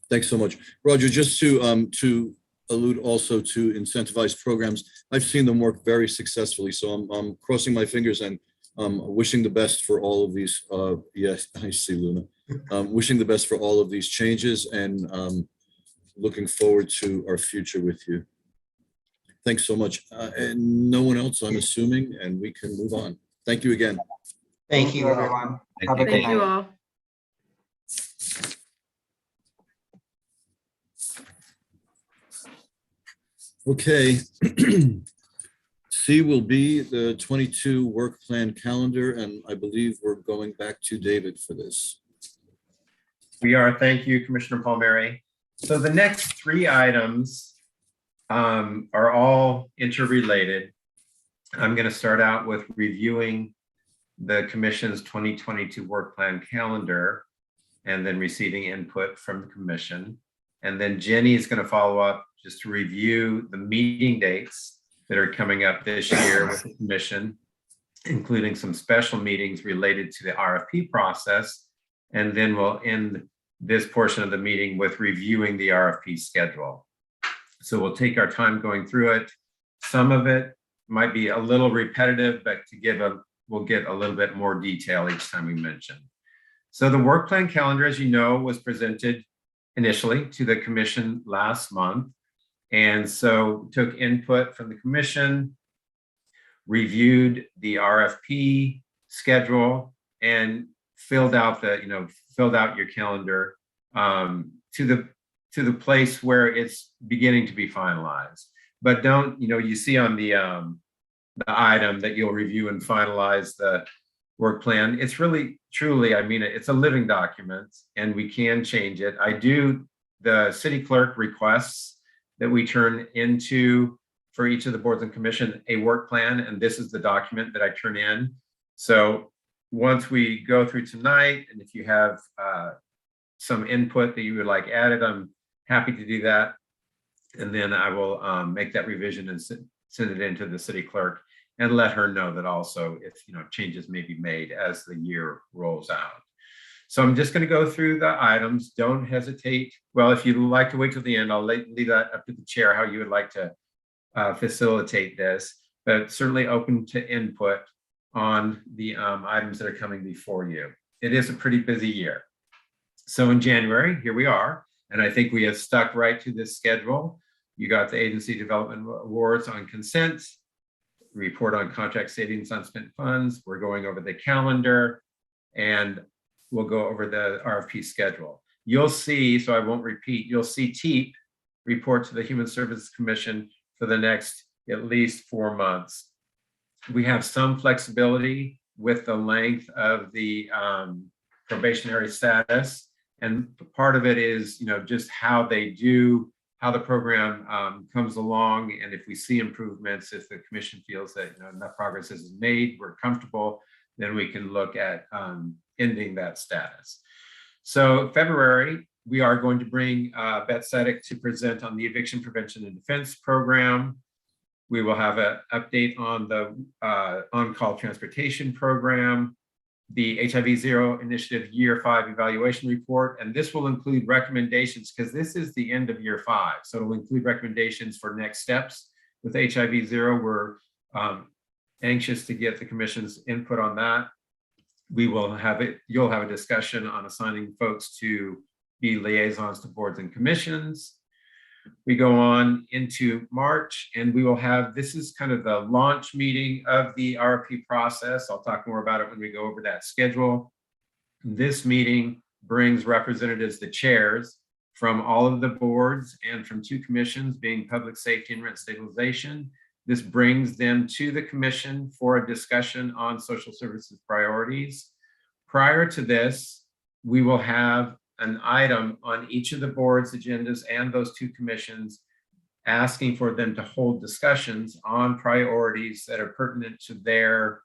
Thanks so much. Roger, just to allude also to incentivized programs, I've seen them work very successfully. So I'm crossing my fingers and wishing the best for all of these. Yes, I see, Luna. Wishing the best for all of these changes, and looking forward to our future with you. Thanks so much. And no one else, I'm assuming, and we can move on. Thank you again. Thank you, everyone. Have a good Thank night. you all. Okay. C will be the 22 work plan calendar, and I believe we're going back to David for this. We are. Thank you, Commissioner Palmieri. So the next 3 items are all interrelated. I'm going to start out with reviewing the Commission's 2022 work plan calendar and then receiving input from the Commission. And then Jenny is going to follow up just to review the meeting dates that are coming up this year with the Commission, including some special meetings related to the RFP process. And then we'll end this portion of the meeting with reviewing the RFP schedule. So we'll take our time going through it. Some of it might be a little repetitive, but we'll get a little bit more detail each time we mention. So the work plan calendar, as you know, was presented initially to the Commission last month. And so took input from the Commission, reviewed the RFP schedule, and filled out your calendar to the place where it's beginning to be finalized. But don't, you see on the item that you'll review and finalize the work plan. It's really, truly, it's a living document, and we can change it. The city clerk requests that we turn into, for each of the boards and commission, a work plan, and this is the document that I turn in. So once we go through tonight, and if you have some input that you would like added, I'm happy to do that. And then I will make that revision and send it into the city clerk and let her know that also if changes may be made as the year rolls out. So I'm just going to go through the items. Don't hesitate. Well, if you'd like to wait till the end, I'll leave that up to the chair how you would like to facilitate this. but certainly open to input on the items that are coming before you. It is a pretty busy year. So in January, here we are, and I think we have stuck right to this schedule. You got the agency development awards on consent, report on contract savings on spent funds. We're going over the calendar, and we'll go over the RFP schedule. You'll see, so I won't repeat, you'll see Teep report to the Human Services Commission for the next at least 4 months. We have some flexibility with the length of the probationary status. And part of it is, just how they do, how the program comes along. And if we see improvements, if the commission feels that enough progress is made, we're comfortable, then we can look at ending that status. So February, we are going to bring Beth Sedek to present on the Eviction Prevention and Defense Program. We will have an update on the on-call transportation program, the HIV Zero Initiative Year 5 evaluation report, and this will include recommendations because this is the end of year 5. So it'll include recommendations for next steps with HIV Zero. We're anxious to get the commission's input on that. We will have it, you'll have a discussion on assigning folks to be liaisons to boards and commissions. We go on into March, and we will have, this is kind of the launch meeting of the RFP process. I'll talk more about it when we go over that schedule. This meeting brings representatives, the chairs, from all of the boards and from 2 commissions, being public safety and rent stabilization. This brings them to the commission for a discussion on social services priorities. Prior to this, we will have an item on each of the board's agendas and those 2 commissions asking for them to hold discussions on priorities that are pertinent to their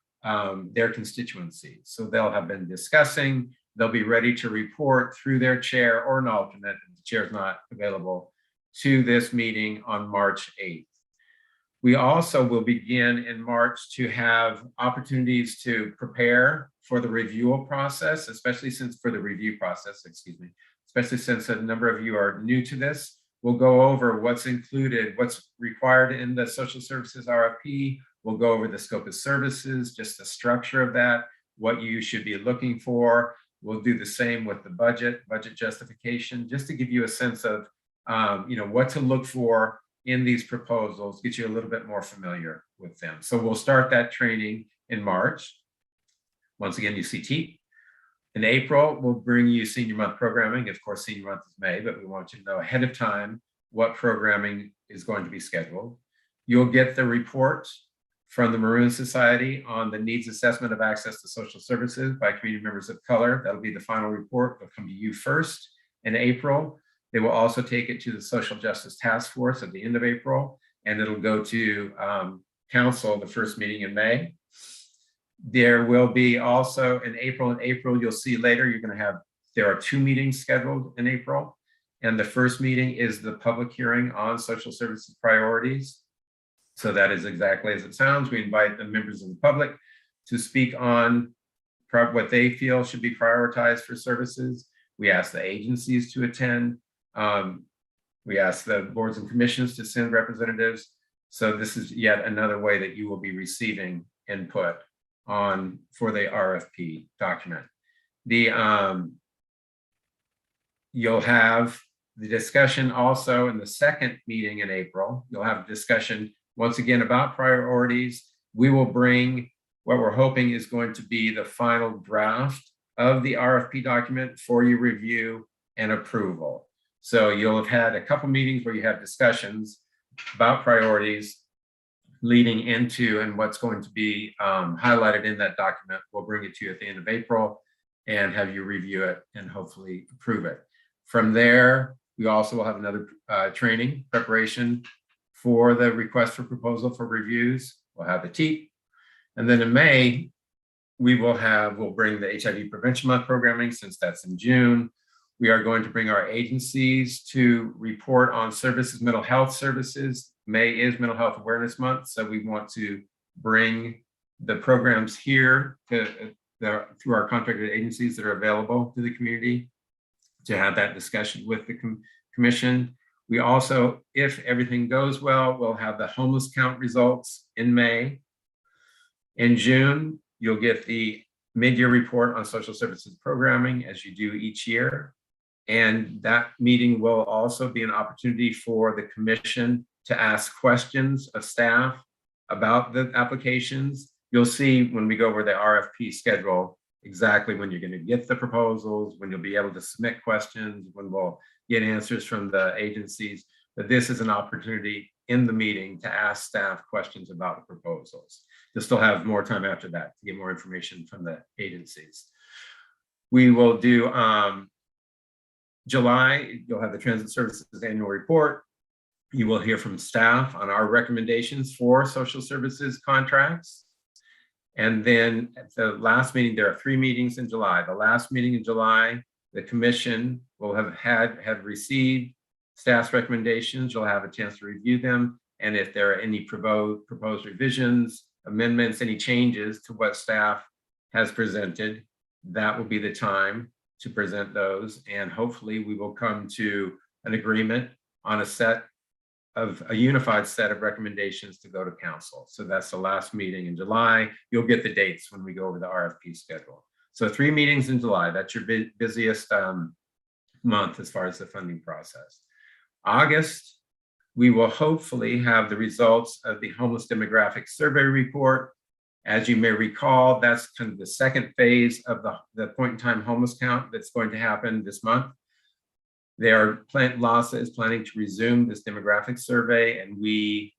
constituencies. So they'll have been discussing, they'll be ready to report through their chair or an alternate, if the chair is not available, to this meeting on March 8th. We also will begin in March to have opportunities to prepare for the review process, especially since a number of you are new to this. We'll go over what's included, what's required in the social services RFP. We'll go over the scope of services, just the structure of that, what you should be looking for. We'll do the same with the budget justification, just to give you a sense of what to look for in these proposals, get you a little bit more familiar with them. So we'll start that training in March. Once again, you see Teep. In April, we'll bring you senior month programming. Of course, senior month is May, but we want you to know ahead of time what programming is going to be scheduled. You'll get the report from the Maroon Society on the needs assessment of access to social services by community members of color. That'll be the final report. It'll come to you first in April. They will also take it to the Social Justice Task Force at the end of April, and it'll go to council, the first meeting in May. There will be also in April, you'll see later, there are 2 meetings scheduled in April. And the first meeting is the public hearing on social services priorities. So that is exactly as it sounds. We invite the members of the public to speak on what they feel should be prioritized for services. We ask the agencies to attend. We ask the boards and commissions to send representatives. So this is yet another way that you will be receiving input for the RFP document. You'll have the discussion also in the second meeting in April. You'll have a discussion once again about priorities. We will bring what we're hoping is going to be the final draft of the RFP document for your review and approval. So you'll have had a couple meetings where you have discussions about priorities leading into and what's going to be highlighted in that document. We'll bring it to you at the end of April and have you review it and hopefully approve it. From there, we also will have another training preparation for the request for proposal for reviews. We'll have the Teep. And then in May, we'll bring the HIV Prevention Month programming, since that's in June. We are going to bring our agencies to report on services, mental health services. May is Mental Health Awareness Month, so we want to bring the programs here through our contracted agencies that are available to the community to have that discussion with the commission. We also, if everything goes well, we'll have the homeless count results in May. In June, you'll get the mid-year report on social services programming as you do each year. And that meeting will also be an opportunity for the commission to ask questions of staff about the applications. You'll see when we go over the RFP schedule exactly when you're going to get the proposals, when you'll be able to submit questions, when we'll get answers from the agencies. But this is an opportunity in the meeting to ask staff questions about the proposals. You'll still have more time after that to get more information from the agencies. We will do July, you'll have the Transit Services Annual Report. You will hear from staff on our recommendations for social services contracts. And then at the last meeting, there are 3 meetings in July. The last meeting in July, the commission will have received staff's recommendations. You'll have a chance to review them. And if there are any proposed revisions, amendments, any changes to what staff has presented, that will be the time to present those. And hopefully we will come to an agreement on a unified set of recommendations to go to council. So that's the last meeting in July. You'll get the dates when we go over the RFP schedule. So 3 meetings in July, that's your busiest month as far as the funding process. August, we will hopefully have the results of the homeless demographic survey report. As you may recall, that's kind of the second phase of the point in time homeless count that's going to happen this month. LASA is planning to resume this demographic survey, and we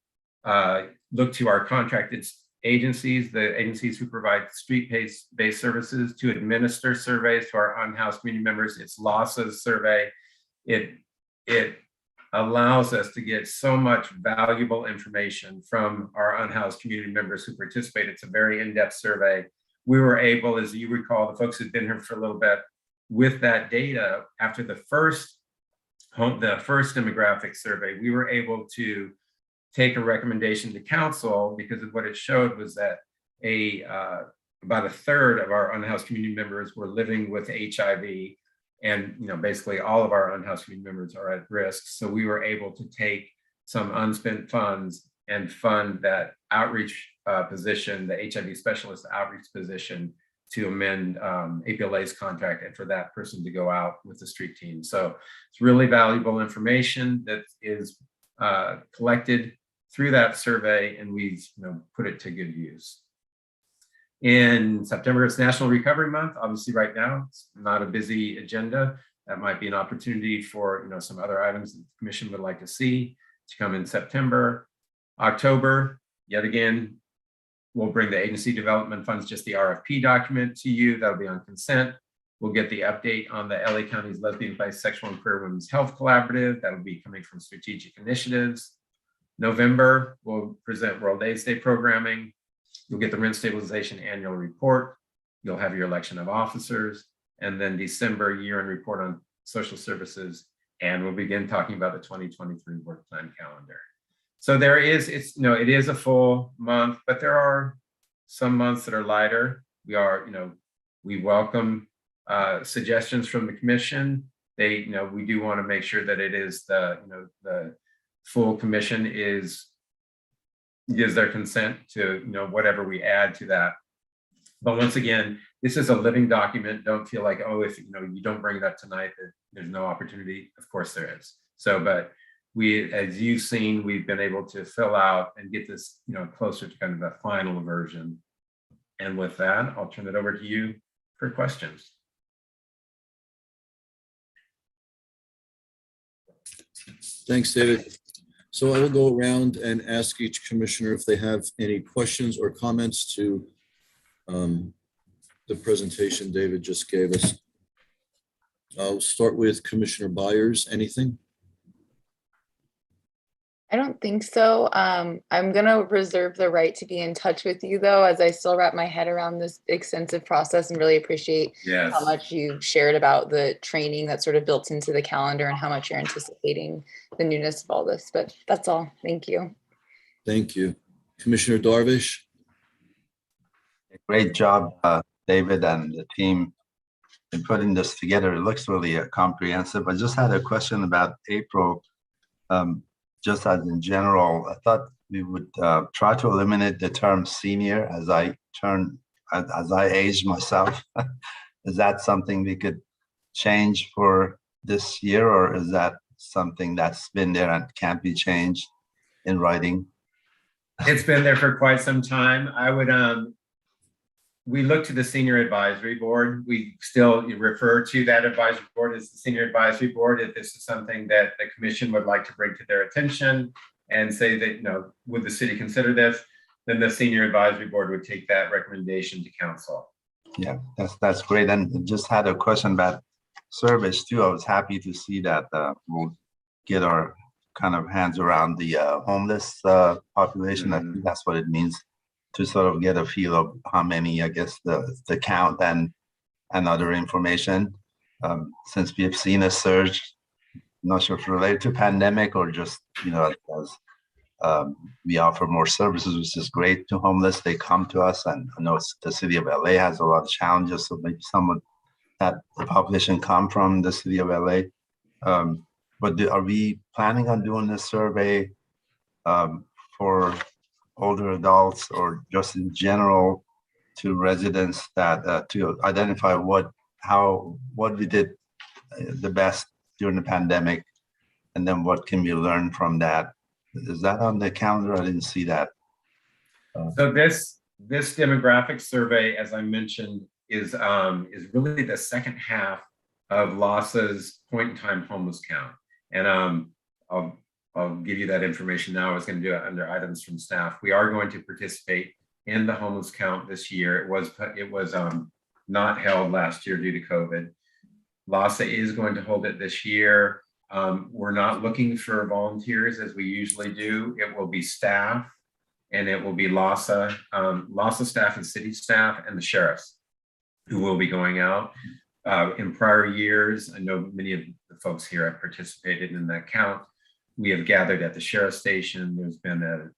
look to our contracted agencies, the agencies who provide street-based services, to administer surveys to our unhoused community members. It's LASA's survey. It allows us to get so much valuable information from our unhoused community members who participate. It's a very in-depth survey. We were able, as you recall, the folks who've been here for a little bit, with that data, after the first demographic survey, we were able to take a recommendation to council, because of what it showed was that about 1/3 of our unhoused community members were living with HIV. And basically all of our unhoused community members are at risk. So we were able to take some unspent funds and fund that outreach position, the HIV specialist outreach position, to amend APLA's contract and for that person to go out with the street team. So it's really valuable information that is collected through that survey, and we've put it to good use. In September, it's National Recovery Month. Obviously right now, it's not a busy agenda. That might be an opportunity for some other items that the commission would like to see to come in September. October, yet again, we'll bring the agency development funds, just the RFP document to you. That'll be on consent. We'll get the update on the LA County's Lesbian, Bisexual, and Queer Women's Health Collaborative. That'll be coming from strategic initiatives. November, we'll present World AIDS Day programming. You'll get the rent stabilization annual report. You'll have your election of officers, and then December year-end report on social services. And we'll begin talking about the 2023 work plan calendar. So it is a full month, but there are some months that are lighter. We welcome suggestions from the commission. We do want to make sure that it is the full commission gives their consent to whatever we add to that. But once again, this is a living document. Don't feel like, oh, if you don't bring it up tonight, that there's no opportunity. Of course there is. So, but as you've seen, we've been able to fill out and get this closer to kind of a final version. And with that, I'll turn it over to you for questions. Thanks, David. So I will go around and ask each commissioner if they have any questions or comments to the presentation David just gave us. I'll start with Commissioner Byers. Anything? I don't think so. I'm going to reserve the right to be in touch with you, though, as I still wrap my head around this extensive process, and really appreciate how much you shared about the training that's sort of built into the calendar and how much you're anticipating the newness of all this. But that's all. Thank you. Thank you. Commissioner Darvish. Great job, David and the team in putting this together. It looks really comprehensive. I just had a question about April. just as in general, I thought we would try to eliminate the term senior as I age myself. Is that something we could change for this year, or is that something that's been there and can't be changed in writing? It's been there for quite some time. I would, we look to the Senior Advisory Board. We still refer to that advisory board as the Senior Advisory Board. If this is something that the commission would like to bring to their attention and say that, you know, would the city consider this, then the Senior Advisory Board would take that recommendation to council. Yeah, that's great. And just had a question about service too. I was happy to see that we'll get our kind of hands around the homeless population. I think that's what it means, to sort of get a feel of how many, I guess, the count and other information. Since we have seen a surge, not sure if related to pandemic or just, you know, as we offer more services, which is great to homeless. They come to us, and I know the city of LA has a lot of challenges, so maybe someone that the population come from the city of LA. But are we planning on doing this survey for older adults, or just in general to residents that to identify what we did the best during the pandemic, and then what can we learn from that? Is that on the calendar? I didn't see that. So this demographic survey, as I mentioned, is really the second half of LAHSA's point in time homeless count. And I'll give you that information now. I was going to do it under items from staff. We are going to participate in the homeless count this year. It was not held last year due to COVID. LAHSA is going to hold it this year. We're not looking for volunteers as we usually do. It will be staff, and it will be LAHSA staff and city staff and the sheriffs who will be going out. In prior years, I know many of the folks here have participated in that count. We have gathered at the sheriff's station. There's been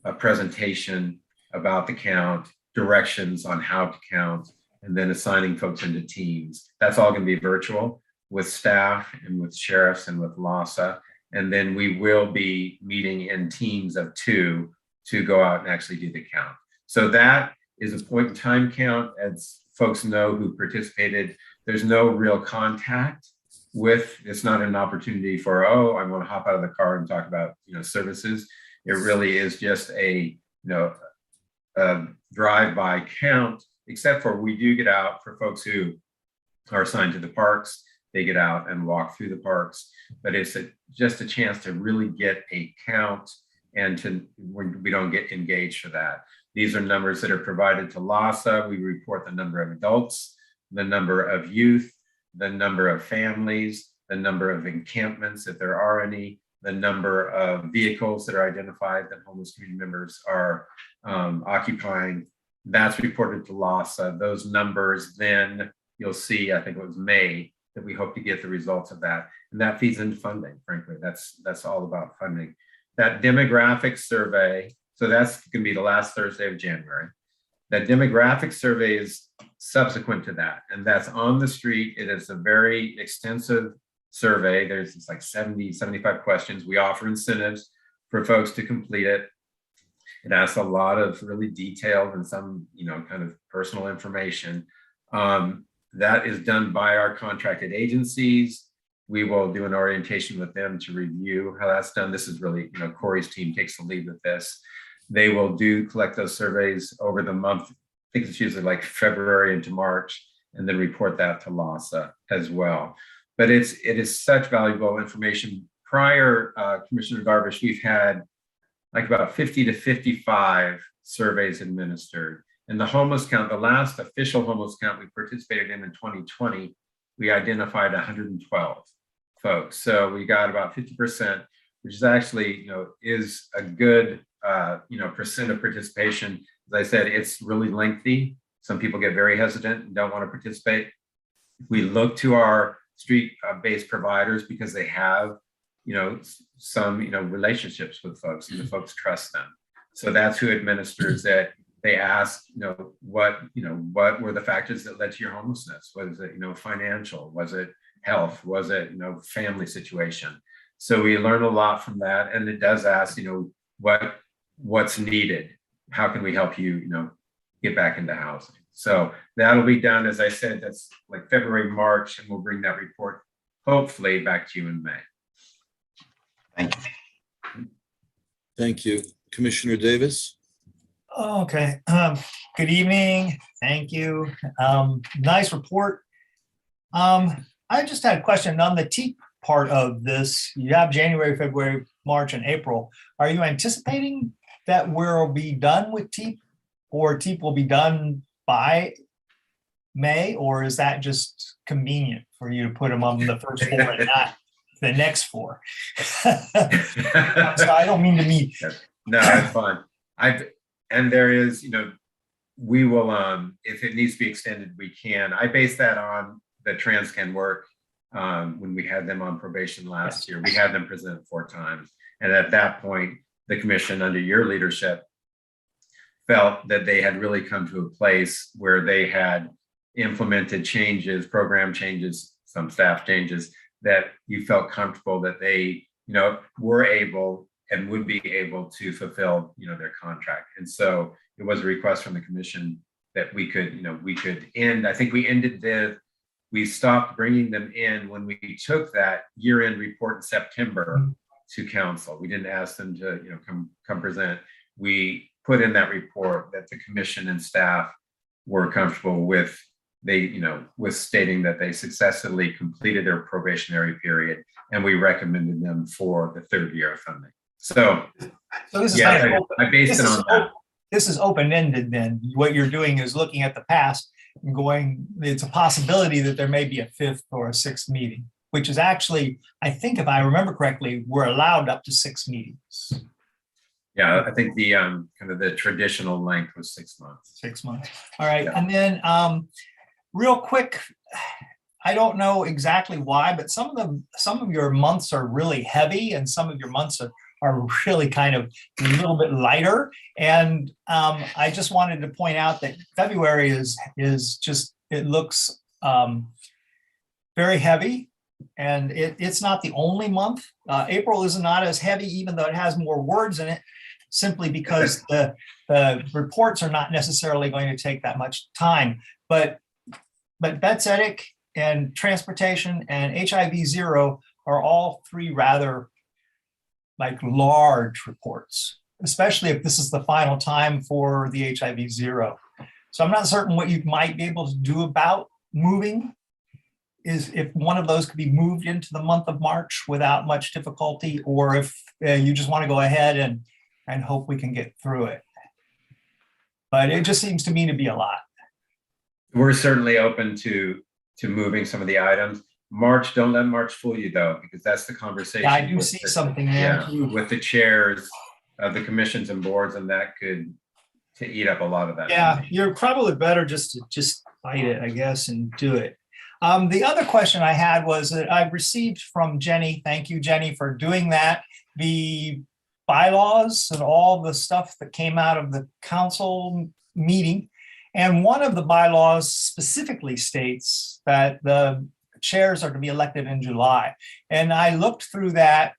a presentation about the count, directions on how to count, and then assigning folks into teams. That's all going to be virtual with staff and with sheriffs and with LAHSA. And then we will be meeting in teams of 2 to go out and actually do the count. So that is a point in time count. As folks know who participated, there's no real contact with, it's not an opportunity for, oh, I want to hop out of the car and talk about, you know, services. It really is just a, a drive-by count, except for we do get out for folks who are assigned to the parks. They get out and walk through the parks, but it's just a chance to really get a count, and we don't get engaged for that. These are numbers that are provided to LAHSA. We report the number of adults, the number of youth, the number of families, the number of encampments, if there are any, the number of vehicles that are identified that homeless community members are occupying. That's reported to LAHSA. Those numbers, then you'll see, I think it was May, that we hope to get the results of that. And that feeds into funding, frankly. That's all about funding. That demographic survey, so that's going to be the last Thursday of January. That demographic survey is subsequent to that, and that's on the street. It is a very extensive survey. There's like 70, 75 questions. We offer incentives for folks to complete it. It asks a lot of really detailed and some, kind of personal information. That is done by our contracted agencies. We will do an orientation with them to review how that's done. This is really, Corey's team takes the lead with this. They will collect those surveys over the month. I think it's usually like February into March, and then report that to LAHSA as well. But it is such valuable information. Prior, Commissioner Darvish, we've had like about 50 to 55 surveys administered. And the homeless count, the last official homeless count we participated in 2020, we identified 112 folks. So we got about 50%, which is actually, is a good, percent of participation. As I said, it's really lengthy. Some people get very hesitant and don't want to participate. We look to our street-based providers because they have, some, relationships with folks, and the folks trust them. So that's who administers it. They ask, what were the factors that led to your homelessness? Was it, financial? Was it health? Was it, family situation? So we learn a lot from that, and it does ask, what's needed? How can we help you, get back into housing? So that'll be done, as I said, that's like February, March, and we'll bring that report hopefully back to you in May. Thank you. Thank you. Commissioner Davis? Okay, good evening. Thank you. Nice report. I just had a question on the Teep part of this. You have January, February, March, and April. Are you anticipating that we'll be done with Teep, or Teep will be done by May, or is that just convenient for you to put them on the first 4 and not the next 4? So I don't mean to be. No, it's fine. And there is, we will, if it needs to be extended, we can. I base that on the Transgender work. When we had them on probation last year, we had them present 4 times. And at that point, the commission under your leadership felt that they had really come to a place where they had implemented changes, program changes, some staff changes, that you felt comfortable that they, were able and would be able to fulfill, their contract. And so it was a request from the commission that we could end. I think we stopped bringing them in when we took that year-end report in September to council. We didn't ask them to, come present. We put in that report that the commission and staff were comfortable with. With stating that they successfully completed their probationary period, and we recommended them for the 3rd year of funding. So this is I based it on that. This is open-ended then. What you're doing is looking at the past and going, it's a possibility that there may be a 5th or a 6th meeting, which is actually, I think if I remember correctly, we're allowed up to 6 meetings. Yeah, I think the kind of the traditional length was 6 months. 6 months. All right. Yeah. And then real quick, I don't know exactly why, but some of your months are really heavy and some of your months are really kind of a little bit lighter. And I just wanted to point out that February is just, it looks very heavy, and it's not the only month. April is not as heavy, even though it has more words in it, simply because the reports are not necessarily going to take that much time. But Betzetic and transportation and HIV 0 are all 3 rather large reports, especially if this is the final time for the HIV 0. So I'm not certain what you might be able to do about moving, is if one of those could be moved into the month of March without much difficulty, or if you just want to go ahead and hope we can get through it. But it just seems to me to be a lot. We're certainly open to moving some of the items. March, don't let March fool you though, because that's the conversation. Yeah, I do see something there too. With the chairs of the commissions and boards, and that could eat up a lot of that. Yeah, you're probably better just to fight it, I guess, and do it. The other question I had was that I received from Jenny, thank you, Jenny, for doing that, the bylaws and all the stuff that came out of the council meeting. And one of the bylaws specifically states that the chairs are to be elected in July. And I looked through that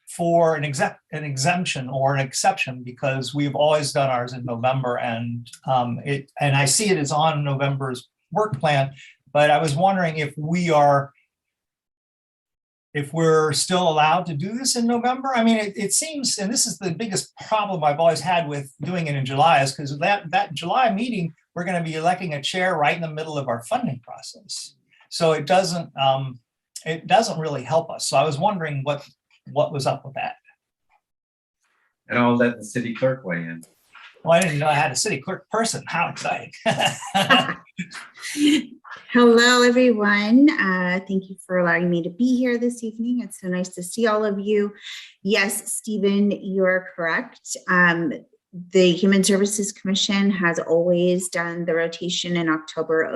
for an exemption or an exception, because we've always done ours in November, and I see it is on November's work plan. But I was wondering if we're still allowed to do this in November. I mean, it seems, and this is the biggest problem I've always had with doing it in July, is because that July meeting, we're going to be electing a chair right in the middle of our funding process. So it doesn't really help us. So I was wondering what was up with that. And I'll let the city clerk weigh in. Well, I didn't know I had a city clerk person. How exciting. Hello, everyone. Thank you for allowing me to be here this evening. It's so nice to see all of you. Yes, Stephen, you're correct. The Human Services Commission has always done the rotation in October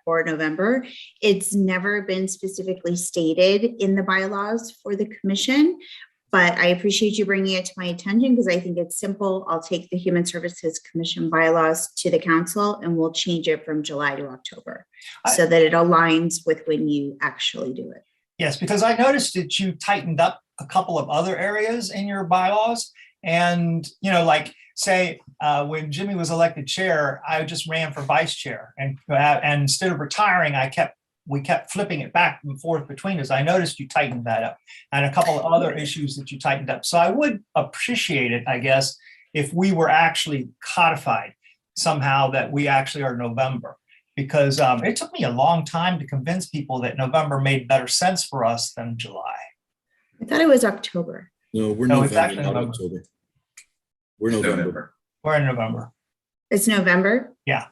or November. It's never been specifically stated in the bylaws for the commission, but I appreciate you bringing it to my attention because I think it's simple. I'll take the Human Services Commission bylaws to the council and we'll change it from July to October so that it aligns with when you actually do it. Yes, because I noticed that you tightened up a couple of other areas in your bylaws. And, you know, like say, when Jimmy was elected chair, I just ran for vice chair. And instead of retiring, we kept flipping it back and forth between us. I noticed you tightened that up, and a couple of other issues that you tightened up. So I would appreciate it, I guess, if we were actually codified somehow that we actually are November. Because it took me a long time to convince people that November made better sense for us than July. I thought it was October. No, we're No, it's November, actually not November. October. We're November. We're in November. It's November? Yeah.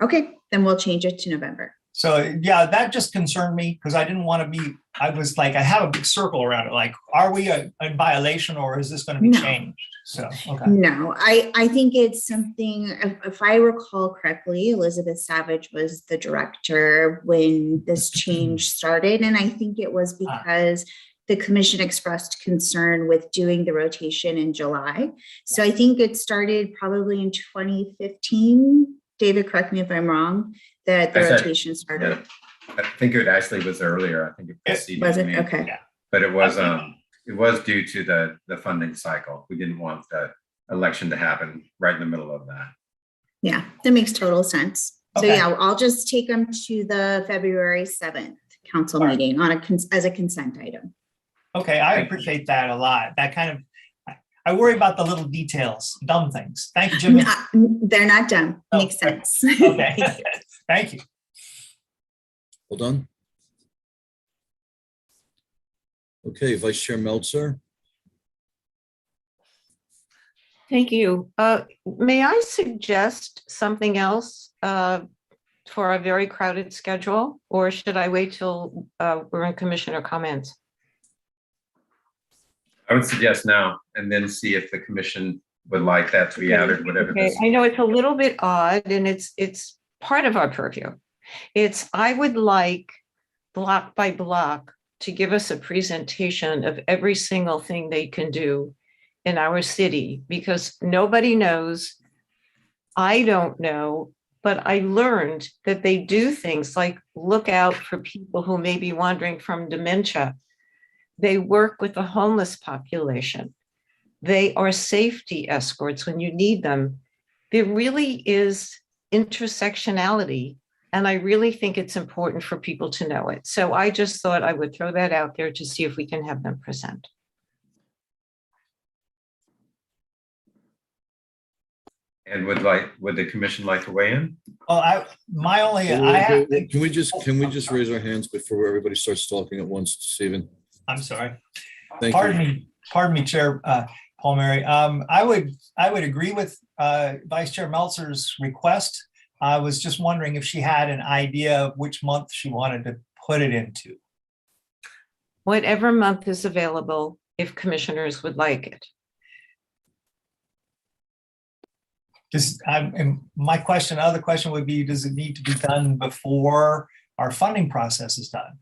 Okay, then we'll change it to November. So yeah, that just concerned me because I didn't want to be, I was like, I have a big circle around it. Like, are we in violation or is this going to be No. changed? So, okay. No, I think it's something, if I recall correctly, Elizabeth Savage was the director when this change started. And I think it was because the commission expressed concern with doing the rotation in July. So I think it started probably in 2015. David, correct me if I'm wrong, that the rotation started. I think it actually was earlier. I think it preceded Was it? me. Okay. Yeah. But it was due to the funding cycle. We didn't want the election to happen right in the middle of that. Yeah, that makes total sense. So Okay. yeah, I'll just take them to the February 7th council All right. meeting on as a consent item. Okay, I appreciate that a lot. That kind of, I worry about the little details, dumb things. Thank you, Jimmy. They're not dumb. Oh, Makes sense. Okay, thank you. All done? Okay, Vice Chair Meltzer. Thank you. May I suggest something else for a very crowded schedule, or should I wait till we're in commissioner comments? I would suggest now and then see if the commission would like that to be added, whatever Okay, this. I know it's a little bit odd and it's part of our purview. I would like block by block to give us a presentation of every single thing they can do in our city, because nobody knows. I don't know, but I learned that they do things like look out for people who may be wandering from dementia. They work with the homeless population. They are safety escorts when you need them. There really is intersectionality, and I really think it's important for people to know it. So I just thought I would throw that out there to see if we can have them present. And would the commission like to weigh in? Well, Can we just raise our hands before everybody starts talking at once, Stephen? I'm sorry. Thank Pardon me, Chair Paul Mary. I would agree with Vice Chair Meltzer's request. I was just wondering if she had an idea of which month she wanted to put it into. Whatever month is available, if commissioners would like it. Other question would be, does it need to be done before our funding process is done?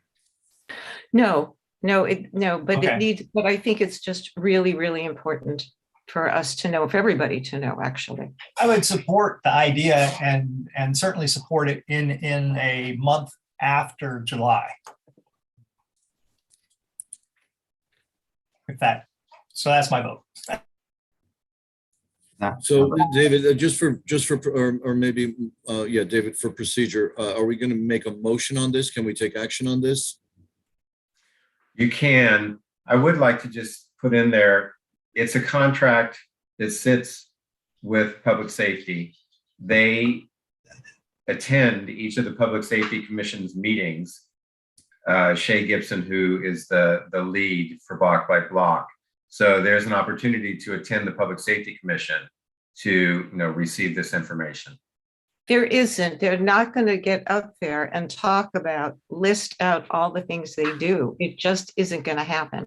No, but Okay. it needs, but I think it's just really, really important for us to know, for everybody to know, actually. I would support the idea and certainly support it in a month after July. So that's my vote. So David, David, for procedure, are we going to make a motion on this? Can we take action on this? You can. I would like to just put in there, it's a contract that sits with public safety. They attend each of the Public Safety Commission's meetings. Shay Gibson, who is the lead for block by block. So there's an opportunity to attend the Public Safety Commission to receive this information. There isn't. They're not going to get up there and list out all the things they do. It just isn't going to happen.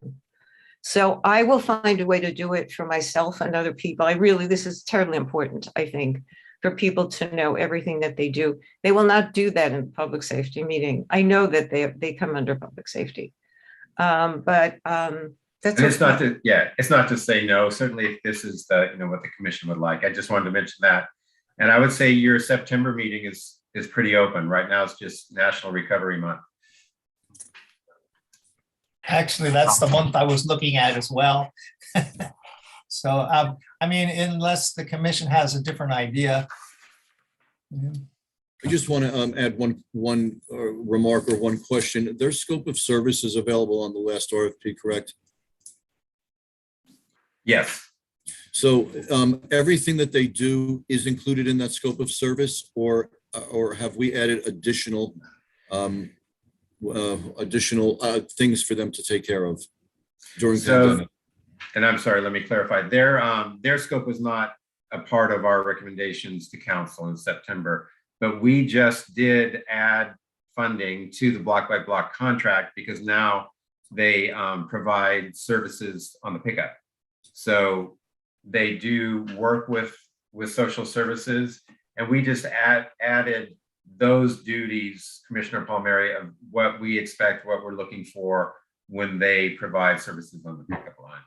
So I will find a way to do it for myself and other people. This is terribly important, I think, for people to know everything that they do. They will not do that in public safety meeting. I know that they come under public safety. That's and it's not to say no. Certainly, if this is what the commission would like, I just wanted to mention that. And I would say your September meeting is pretty open. Right now, it's just National Recovery Month. Actually, that's the month I was looking at as well. So, I mean, unless the commission has a different idea. I just want to add one remark or one question. Their scope of service is available on the last RFP, correct? Yes. So everything that they do is included in that scope of service, or have we added additional things for them to take care of during pandemic? And I'm sorry, let me clarify. Their scope was not a part of our recommendations to council in September, but we just did add funding to the block by block contract because now they provide services on the pickup. So they do work with social services, and we just added those duties, Commissioner Palmieri, of what we expect, what we're looking for when they provide services on the pickup line.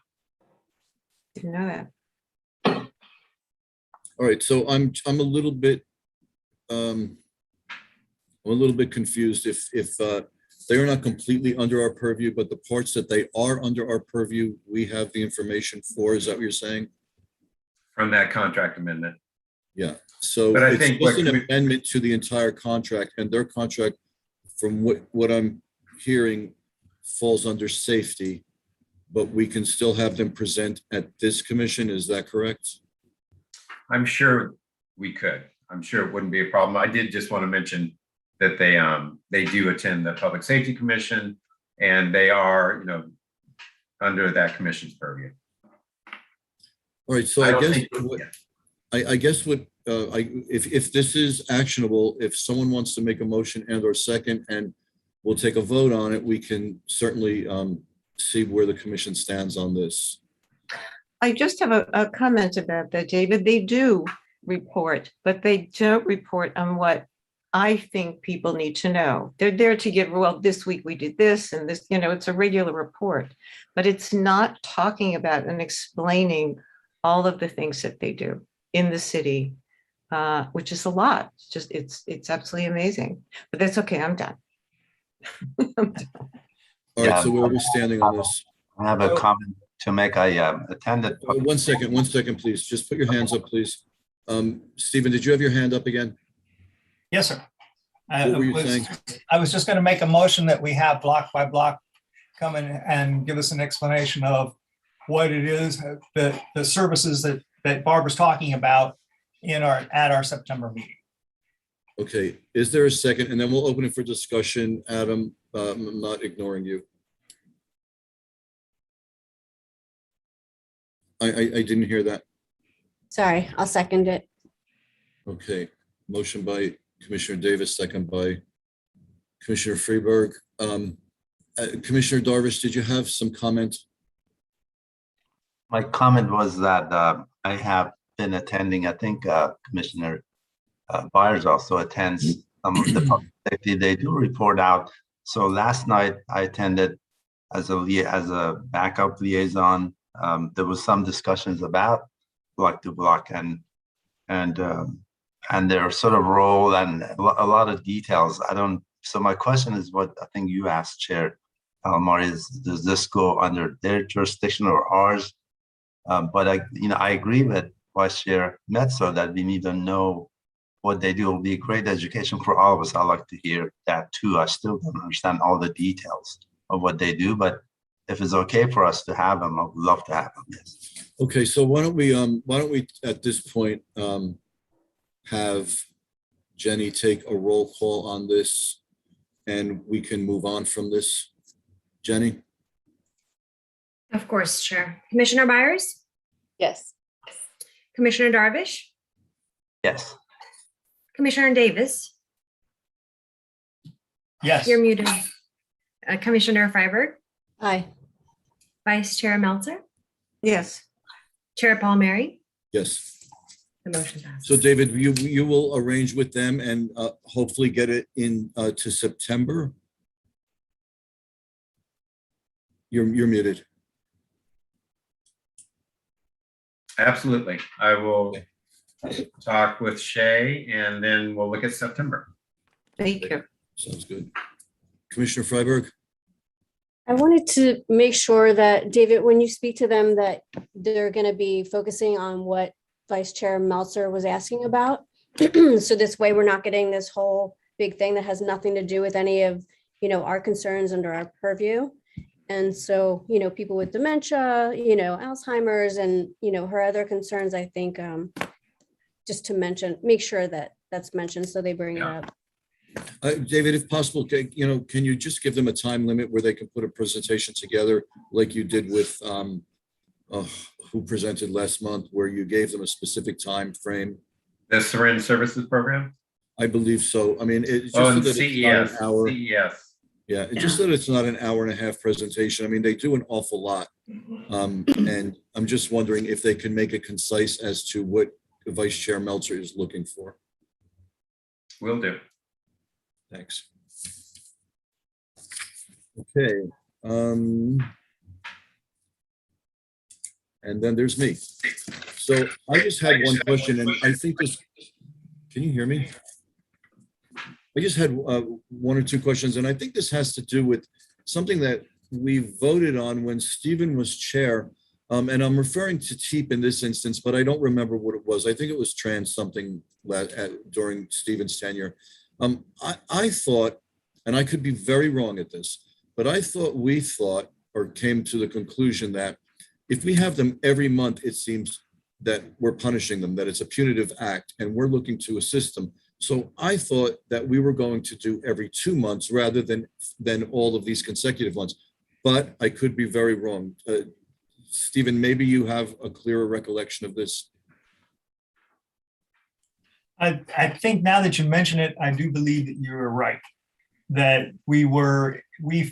Didn't know that. All right, so I'm a little bit confused if they are not completely under our purview, but the parts that they are under our purview, we have the information for. Is that what you're saying? From that contract amendment. Yeah. So But I it's think just what an amendment to the entire contract, and their contract, from what I'm hearing, falls under safety, but we can still have them present at this commission. Is that correct? I'm sure we could. I'm sure it wouldn't be a problem. I did just want to mention that they do attend the Public Safety Commission, and they are, under that commission's purview. All right. So I guess if this is actionable, if someone wants to make a motion and or second, and we'll take a vote on it, we can certainly see where the commission stands on this. I just have a comment about that, David. They do report, but they don't report on what I think people need to know. They're there to give, well, this week we did this and this, it's a regular report, but it's not talking about and explaining all of the things that they do in the city, which is a lot. It's absolutely amazing, but that's okay. I'm done. All right, so where are we standing on this? I have a comment to make. I attended. One second, please. Just put your hands up, please. Stephen, did you have your hand up again? Yes, sir. What were you saying? I was just going to make a motion that we have block by block come in and give us an explanation of what it is, the services that Barbara's talking about at our September meeting. Okay, is there a second? And then we'll open it for discussion. Adam, I'm not ignoring you. I didn't hear that. Sorry, I'll second it. Okay, motion by Commissioner Davis, second by Commissioner Freeberg. Commissioner Darvish, did you have some comment? My comment was that I have been attending, I think Commissioner Byers also attends some of the public safety. They do report out. So last night I attended as a backup liaison. There was some discussions about block to block and their sort of role and a lot of details. So my question is what I think you asked, Chair Palmieri, is does this go under their jurisdiction or ours? But I agree with Vice Chair Metzo that we need to know what they do. It will be a great education for all of us. I like to hear that too. I still don't understand all the details of what they do, but if it's okay for us to have them, I would love to have them. Yes. Okay, so why don't we at this point have Jenny take a roll call on this, and we can move on from this. Jenny? Of course, Chair. Commissioner Byers? Yes. Commissioner Darvish? Yes. Commissioner Davis? Yes. You're muted. Commissioner Freiberg? Aye. Vice Chair Meltzer? Yes. Chair Palmieri? Yes. The motion passes. So David, you will arrange with them and hopefully get it in to September. You're muted. Absolutely. I will talk with Shay and then we'll look at September. Thank you. Sounds good. Commissioner Freiberg? I wanted to make sure that, David, when you speak to them, that they're going to be focusing on what Vice Chair Meltzer was asking about. So this way we're not getting this whole big thing that has nothing to do with any of, our concerns under our purview. And so, people with dementia, Alzheimer's and, her other concerns, I think, just to mention, make sure that that's mentioned so they bring it up. David, if possible, can you just give them a time limit where they can put a presentation together like you did with who presented last month, where you gave them a specific time frame? The Syringe Services Program? I believe so. I mean, it's just Oh, so and that it's not an hour. CES. Yeah, just that it's not an hour and a half presentation. I mean, they do an awful lot. And I'm just wondering if they can make it concise as to what Vice Chair Meltzer is looking for. Will do. Thanks. Okay. And then there's me. So I just had one question, and I think this, can you hear me? I just had one or two questions, and I think this has to do with something that we voted on when Stephen was chair. And I'm referring to Teep in this instance, but I don't remember what it was. I think it was trans something during Stephen's tenure. I thought, and I could be very wrong at this, but we thought or came to the conclusion that if we have them every month, it seems that we're punishing them, that it's a punitive act, and we're looking to assist them. So I thought that we were going to do every 2 months rather than all of these consecutive ones, but I could be very wrong. Stephen, maybe you have a clearer recollection of this. I think now that you mention it, I do believe that you're right. That we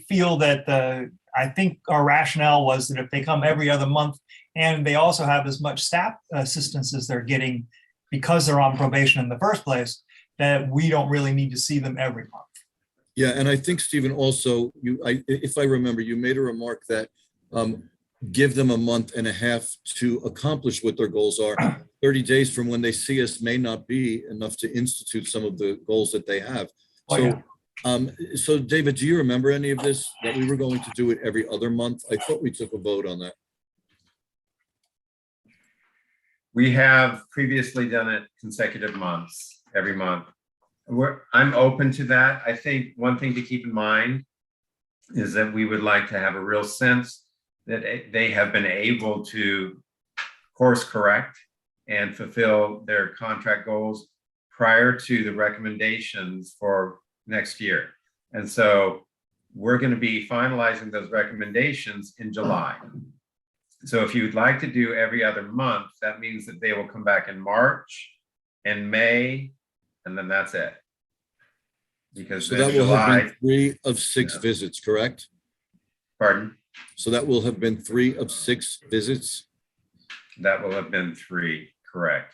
feel that I think our rationale was that if they come every other month and they also have as much staff assistance as they're getting because they're on probation in the first place, that we don't really need to see them every month. Yeah, and I think, Stephen, also, if I remember, you made a remark that give them a month and a half to accomplish what their goals are. 30 days from when they see us may not be enough to institute some of the goals that they have. Oh, So, yeah. So David, do you remember any of this, that we were going to do it every other month? I thought we took a vote on that. We have previously done it consecutive months, every month. I'm open to that. I think one thing to keep in mind is that we would like to have a real sense that they have been able to course correct and fulfill their contract goals prior to the recommendations for next year. And so we're going to be finalizing those recommendations in July. So if you'd like to do every other month, that means that they will come back in March and May, and then that's it. Because So that will have been 3 of 6 visits, correct? Pardon? So that will have been 3 of 6 visits? That will have been 3, correct.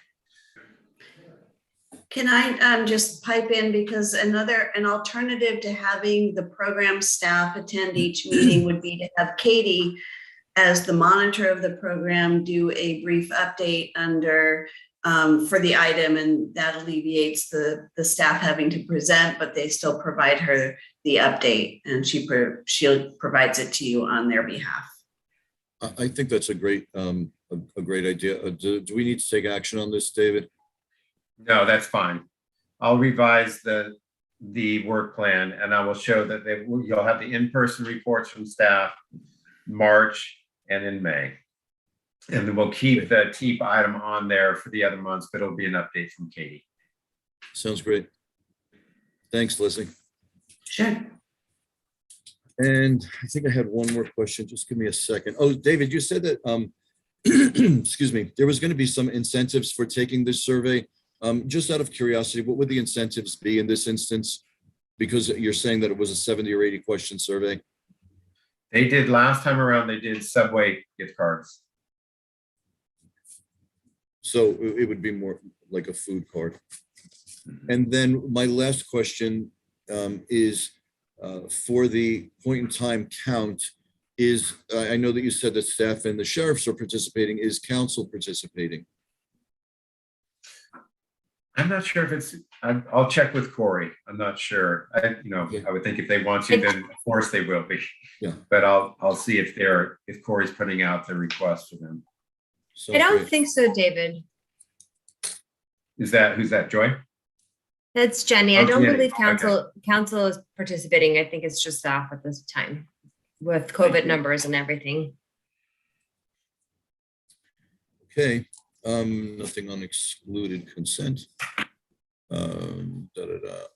Can I just pipe in, because an alternative to having the program staff attend each meeting would be to have Katie as the monitor of the program do a brief update for the item, and that alleviates the staff having to present, but they still provide her the update, and she provides it to you on their behalf. I think that's a great idea. Do we need to take action on this, David? No, that's fine. I'll revise the work plan, and I will show that you'll have the in-person reports from staff March and in May. And then we'll keep the TEEP item on there for the other months, but it'll be an update from Katie. Sounds great. Thanks, Leslie. Sure. And I think I had one more question. Just give me a second. Oh, David, you said that, excuse me, there was going to be some incentives for taking this survey. Just out of curiosity, what would the incentives be in this instance? Because you're saying that it was a 70 or 80 question survey. They did last time around, they did Subway gift cards. So it would be more like a food card. And then my last question is for the point in time count is, I know that you said that staff and the sheriffs are participating. Is council participating? I'm not sure if it's, I'll check with Corey. I'm not sure. I would think if they want to, then of course they will be. Yeah. But I'll see if Corey's putting out the request for them. So I don't great. think so, David. Who's that, Joy? That's Jenny. I Oh, don't Jenny. believe council is participating. I think it's just staff at this time with COVID numbers and everything. Okay, nothing on excluded consent.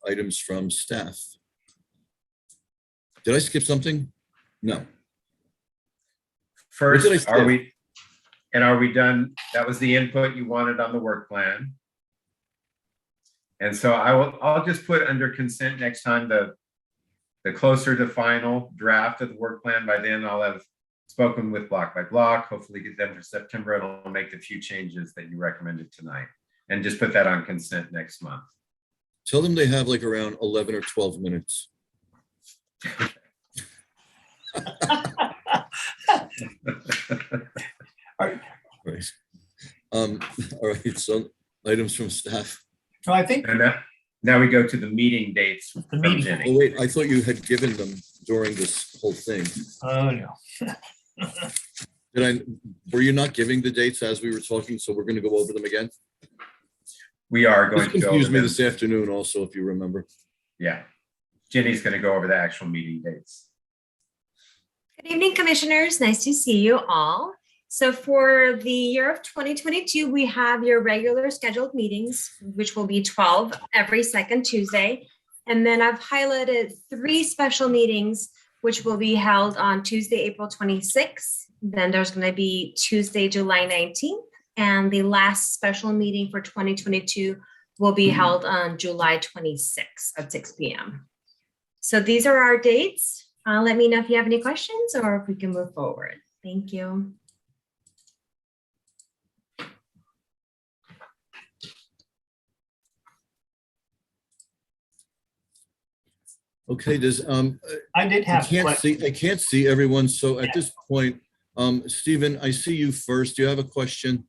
Items from staff. Did I skip something? No. First, What did I are skip? we done? That was the input you wanted on the work plan. And so I'll just put under consent next time the closer to final draft of the work plan. By then I'll have spoken with block by block, hopefully get them for September, and I'll make the few changes that you recommended tonight and just put that on consent next month. Tell them they have like around 11 or 12 minutes. Right. All right, so items from staff. No, I think And now we go to the meeting dates. the from meeting. Jenny. Oh, wait, I thought you had given them during this whole thing. Oh, no. Were you not giving the dates as we were talking? So we're going to go over them again? We are going This to go confused over me them. this afternoon also, if you remember. Yeah. Jenny's going to go over the actual meeting dates. Good evening, commissioners. Nice to see you all. So for the year of 2022, we have your regular scheduled meetings, which will be 12 every second Tuesday. And then I've highlighted 3 special meetings, which will be held on Tuesday, April 26th. Then there's going to be Tuesday, July 19th. And the last special meeting for 2022 will be held on July 26th at 6 p.m. So these are our dates. Let me know if you have any questions or if we can move forward. Thank you. Okay, I did have a question. I can't see everyone. So at this point, Stephen, I see you first. Do you have a question?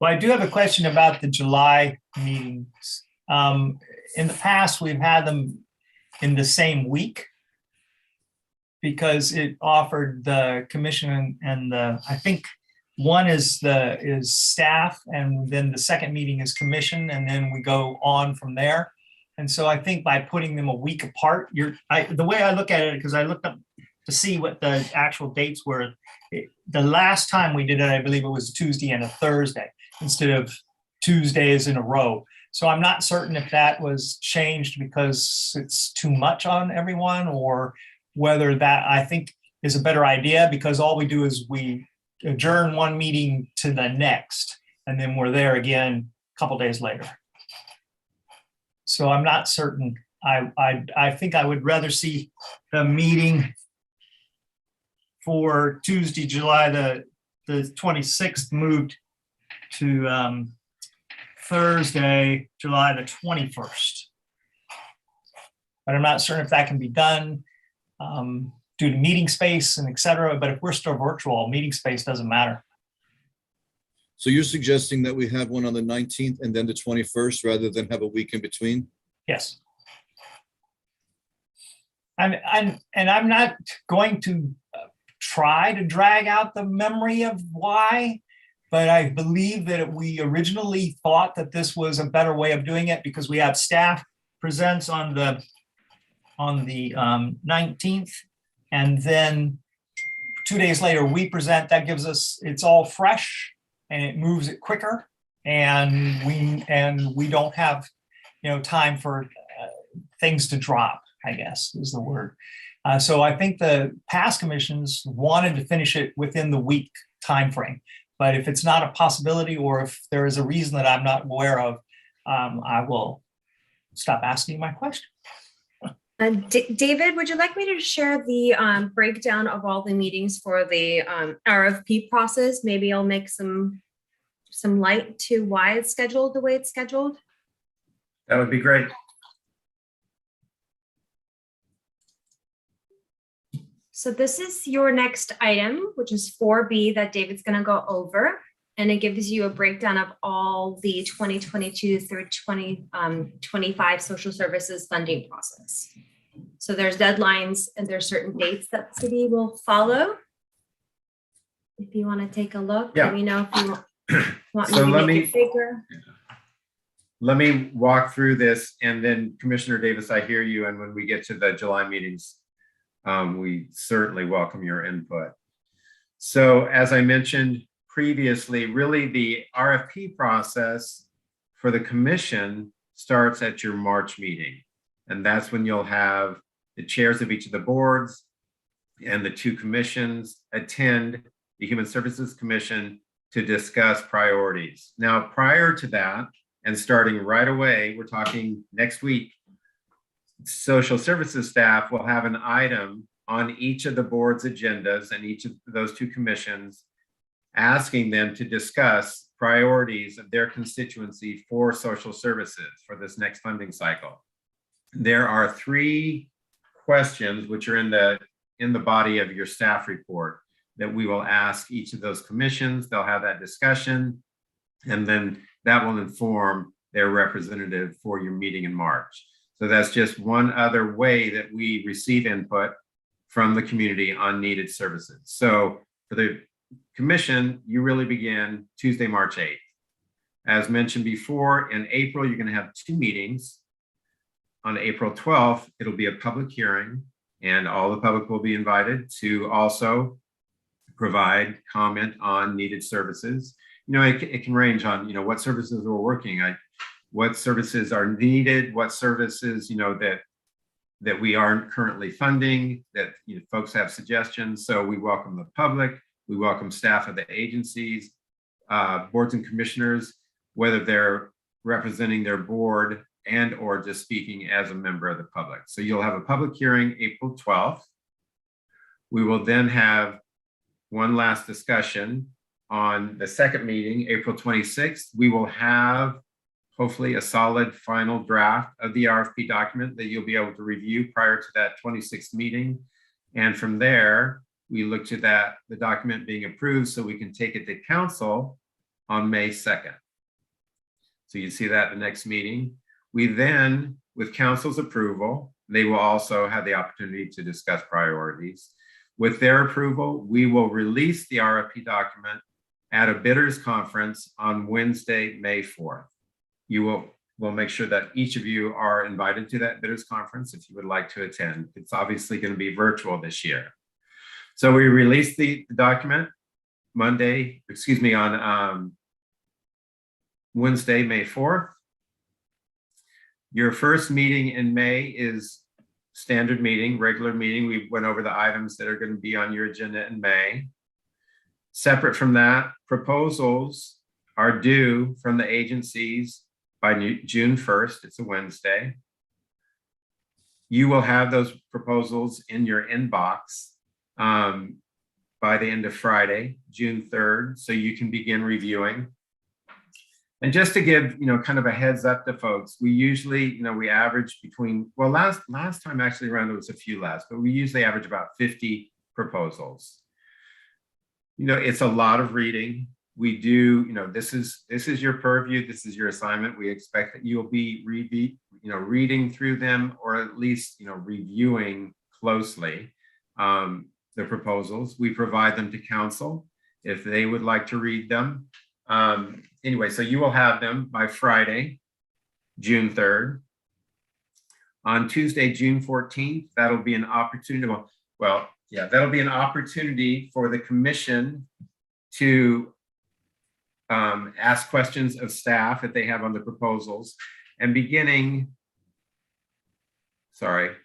Well, I do have a question about the July meetings. In the past, we've had them in the same week because it offered the commission and I think one is staff, and then the second meeting is commission, and then we go on from there. And so I think by putting them a week apart, the way I look at it, because I looked up to see what the actual dates were. The last time we did it, I believe it was a Tuesday and a Thursday instead of Tuesdays in a row. So I'm not certain if that was changed because it's too much on everyone, or whether that I think is a better idea, because all we do is we adjourn one meeting to the next, and then we're there again a couple days later. So I'm not certain. I think I would rather see the meeting for Tuesday, July the 26th moved to Thursday, July the 21st. But I'm not certain if that can be done due to meeting space and et cetera. But if we're still virtual, meeting space doesn't matter. So you're suggesting that we have one on the 19th and then the 21st rather than have a week in between? Yes. And I'm not going to try to drag out the memory of why, but I believe that we originally thought that this was a better way of doing it because we have staff presents on the 19th, and then 2 days later we present. That gives us, it's all fresh and it moves it quicker, and we don't have time for things to drop, I guess is the word. So I think the past commissions wanted to finish it within the week timeframe. But if it's not a possibility, or if there is a reason that I'm not aware of, I will stop asking my question. David, would you like me to share the breakdown of all the meetings for the RFP process? Maybe I'll make some light to why it's scheduled the way it's scheduled. That would be great. So this is your next item, which is 4B that David's going to go over. and it gives you a breakdown of all the 2022 through 2025 social services funding process. So there's deadlines and there's certain dates that the city will follow. If you want to take a look, Yeah. let me know if you want So me to let make me- it bigger. Let me walk through this, and then Commissioner Davis, I hear you. And when we get to the July meetings, we certainly welcome your input. So as I mentioned previously, really the RFP process for the commission starts at your March meeting. And that's when you'll have the chairs of each of the boards and the two commissions attend the Human Services Commission to discuss priorities. Now, prior to that, and starting right away, we're talking next week, social services staff will have an item on each of the board's agendas and each of those two commissions, asking them to discuss priorities of their constituency for social services for this next funding cycle. There are 3 questions which are in the body of your staff report that we will ask each of those commissions. They'll have that discussion, and then that will inform their representative for your meeting in March. So that's just one other way that we receive input from the community on needed services. So for the commission, you really begin Tuesday, March 8th. As mentioned before, in April, you're going to have 2 meetings. On April 12th, it'll be a public hearing, and all the public will be invited to also provide comment on needed services. You know, it can range on, you know, what services we're working on, what services are needed, what services, you know, that we aren't currently funding, that, you know, folks have suggestions. So we welcome the public, we welcome staff of the agencies, boards and commissioners, whether they're representing their board and or just speaking as a member of the public. So you'll have a public hearing April 12th. We will then have one last discussion on the second meeting, April 26th. We will have hopefully a solid final draft of the RFP document that you'll be able to review prior to that 26th meeting. And from there, we look to the document being approved so we can take it to council on May 2nd. So you see that the next meeting. We then, with council's approval, they will also have the opportunity to discuss priorities. With their approval, we will release the RFP document at a bidders conference on Wednesday, May 4th. We'll make sure that each of you are invited to that bidders conference if you would like to attend. It's obviously going to be virtual this year. So we released the document on Wednesday, May 4th. Your first meeting in May is standard meeting, regular meeting. We went over the items that are going to be on your agenda in May. Separate from that, proposals are due from the agencies by June 1st. It's a Wednesday. You will have those proposals in your inbox by the end of Friday, June 3rd, so you can begin reviewing. And just to give, you know, kind of a heads up to folks, we usually, you know, we average between, well, last time actually around there was a few less, but we usually average about 50 proposals. You know, it's a lot of reading. We do, you know, this is your purview, this is your assignment. We expect that you'll be reading through them, or at least, you know, reviewing closely the proposals. We provide them to council if they would like to read them. Anyway, so you will have them by Friday, June 3rd. On Tuesday, June 14th, that'll be an opportunity. That'll be an opportunity for the commission to ask questions of staff that they have on the proposals. And beginning, sorry,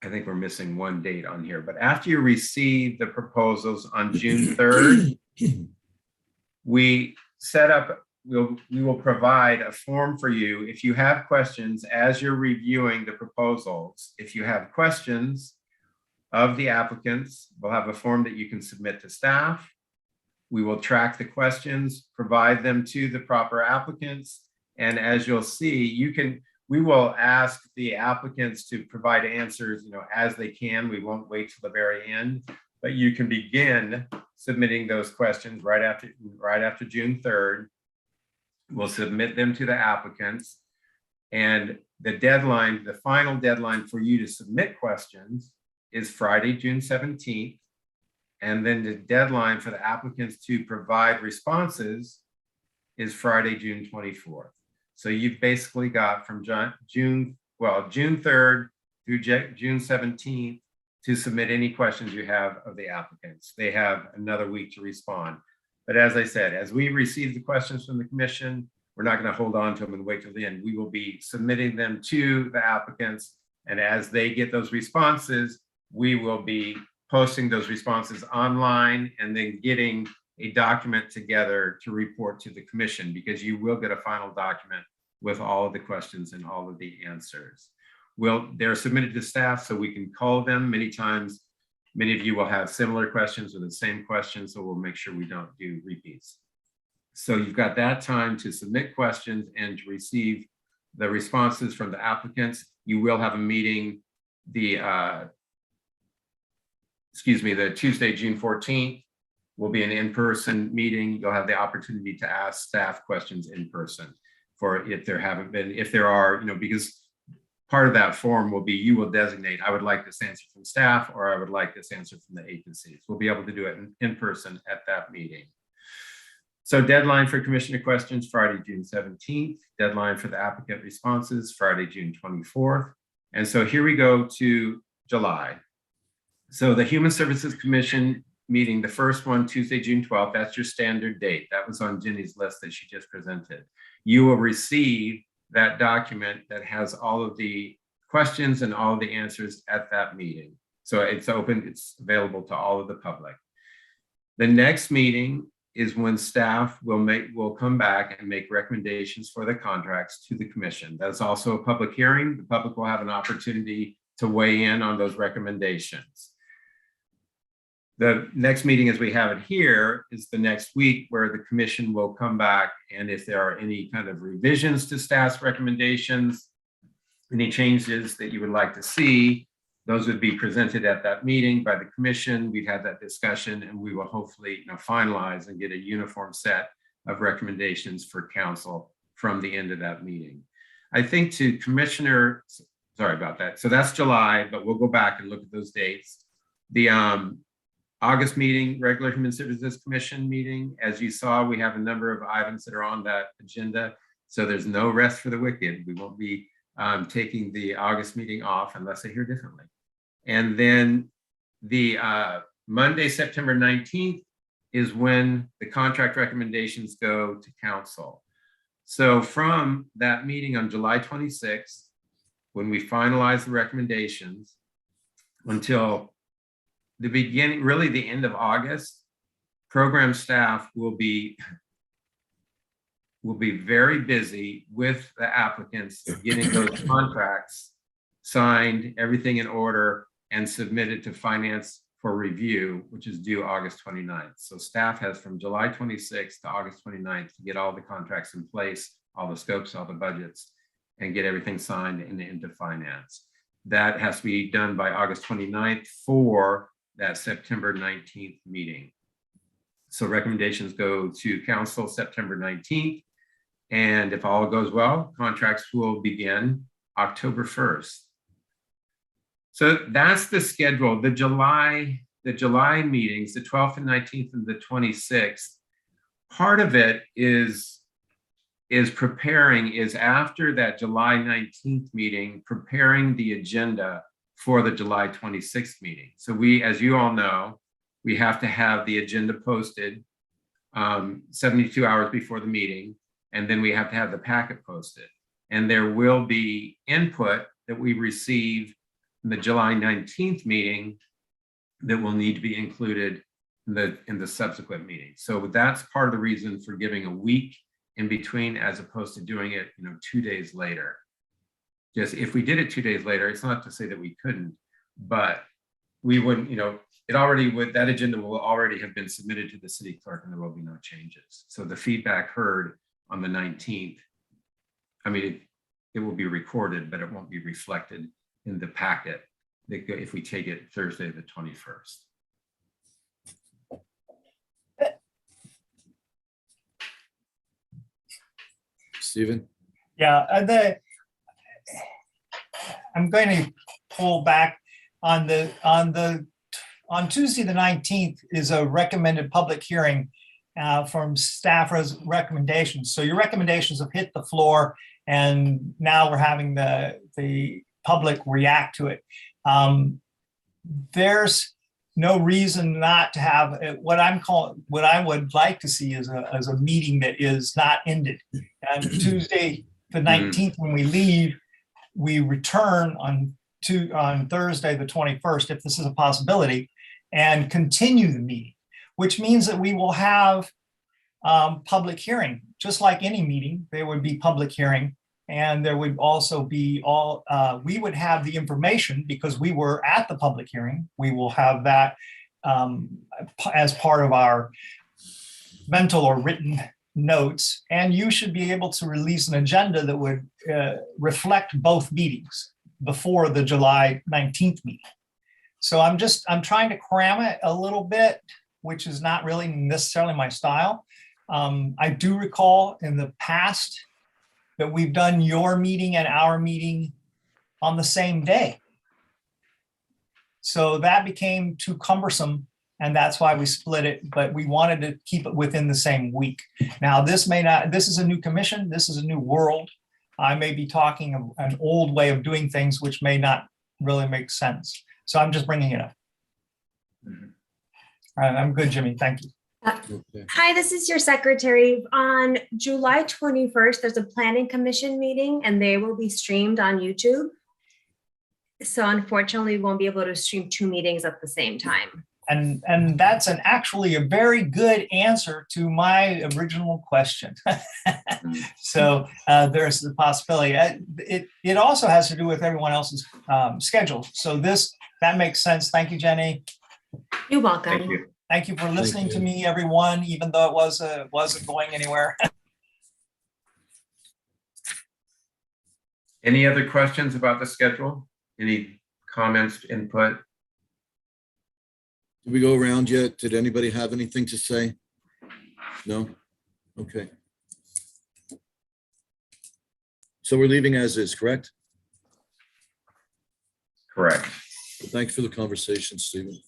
I think we're missing one date on here, but after you receive the proposals on June 3rd, we will provide a form for you. If you have questions as you're reviewing the proposals, if you have questions of the applicants, we'll have a form that you can submit to staff. We will track the questions, provide them to the proper applicants. And as you'll see, we will ask the applicants to provide answers, you know, as they can. We won't wait till the very end, but you can begin submitting those questions right after June 3rd. We'll submit them to the applicants. And the deadline, the final deadline for you to submit questions is Friday, June 17th. And then the deadline for the applicants to provide responses is Friday, June 24th. So you've basically got from June 3rd through June 17th to submit any questions you have of the applicants. They have another week to respond. But as I said, as we receive the questions from the commission, we're not going to hold on to them and wait till the end. We will be submitting them to the applicants. And as they get those responses, we will be posting those responses online and then getting a document together to report to the commission, because you will get a final document with all of the questions and all of the answers. They're submitted to staff so we can call them. Many times, many of you will have similar questions or the same questions, so we'll make sure we don't do repeats. So you've got that time to submit questions and to receive the responses from the applicants. You will have a meeting the Tuesday, June 14th will be an in-person meeting. You'll have the opportunity to ask staff questions in person for if there are, because part of that form will be, you will designate, I would like this answer from staff, or I would like this answer from the agencies. We'll be able to do it in person at that meeting. So deadline for commissioner questions, Friday, June 17th. Deadline for the applicant responses, Friday, June 24th. And so here we go to July. So the Human Services Commission meeting, the first one, Tuesday, June 12th, that's your standard date. That was on Jenny's list that she just presented. You will receive that document that has all of the questions and all of the answers at that meeting. So it's open, it's available to all of the public. The next meeting is when staff will come back and make recommendations for the contracts to the commission. That's also a public hearing. The public will have an opportunity to weigh in on those recommendations. The next meeting, as we have it here, is the next week, where the commission will come back, and if there are any kind of revisions to staff's recommendations, any changes that you would like to see, those would be presented at that meeting by the commission. We've had that discussion, and we will hopefully finalize and get a uniform set of recommendations for council from the end of that meeting. I think to Commissioner, sorry about that. So that's July, but we'll go back and look at those dates. The August meeting, regular Human Services Commission meeting, as you saw, we have a number of items that are on that agenda. So there's no rest for the wicked. We won't be taking the August meeting off unless I hear differently. And then the Monday, September 19th is when the contract recommendations go to council. So from that meeting on July 26th, when we finalize the recommendations, until the beginning, really the end of August, program staff will be very busy with the applicants getting those contracts signed, everything in order, and submitted to finance for review, which is due August 29th. So staff has from July 26th to August 29th to get all the contracts in place, all the scopes, all the budgets, and get everything signed and into finance. That has to be done by August 29th for that September 19th meeting. So recommendations go to council September 19th. And if all goes well, contracts will begin October 1st. So that's the schedule. The July meetings, the 12th and 19th and the 26th, part of it is after that July 19th meeting, preparing the agenda for the July 26th meeting. So we, as you all know, we have to have the agenda posted 72 hours before the meeting, and then we have to have the packet posted. And there will be input that we receive in the July 19th meeting that will need to be included in the subsequent meeting. So that's part of the reason for giving a week in between, as opposed to doing it 2 days later. Just if we did it 2 days later, it's not to say that we couldn't, but we wouldn't, it already would, that agenda will already have been submitted to the city clerk and there will be no changes. So the feedback heard on the 19th, I mean, it will be recorded, but it won't be reflected in the packet if we take it Thursday, the 21st. Stephen? Yeah, I'm going to pull back on Tuesday, the 19th is a recommended public hearing from staff recommendations. So your recommendations have hit the floor, and now we're having the public react to it. There's no reason not to have what I would like to see is a meeting that is not ended. And Tuesday, the 19th, when we leave, we return on Thursday, the 21st, if this is a possibility, and continue the meeting, which means that we will have public hearing, just like any meeting. There would be public hearing, and there would also be we would have the information because we were at the public hearing. We will have that as part of our mental or written notes, and you should be able to release an agenda that would reflect both meetings before the July 19th meeting. So I'm trying to cram it a little bit, which is not really necessarily my style. I do recall in the past that we've done your meeting and our meeting on the same day. So that became too cumbersome, and that's why we split it, but we wanted to keep it within the same week. Now, this is a new commission, this is a new world. I may be talking of an old way of doing things, which may not really make sense. So I'm just bringing it up. All right, I'm good, Jimmy, thank you. Okay. Hi, this is your secretary. On July 21st, there's a planning commission meeting and they will be streamed on YouTube. So unfortunately, we won't be able to stream two meetings at the same time. And that's actually a very good answer to my original question. So there's the possibility. It also has to do with everyone else's schedule. So that makes sense. Thank you, Jenny. You're welcome. Thank you. Thank you for listening to me, everyone, even though it wasn't going anywhere. Any other questions about the schedule? Any comments, input? Did we go around yet? Did anybody have anything to say? No? Okay. So we're leaving as is, correct? Correct. Thanks for the conversation, Stephen.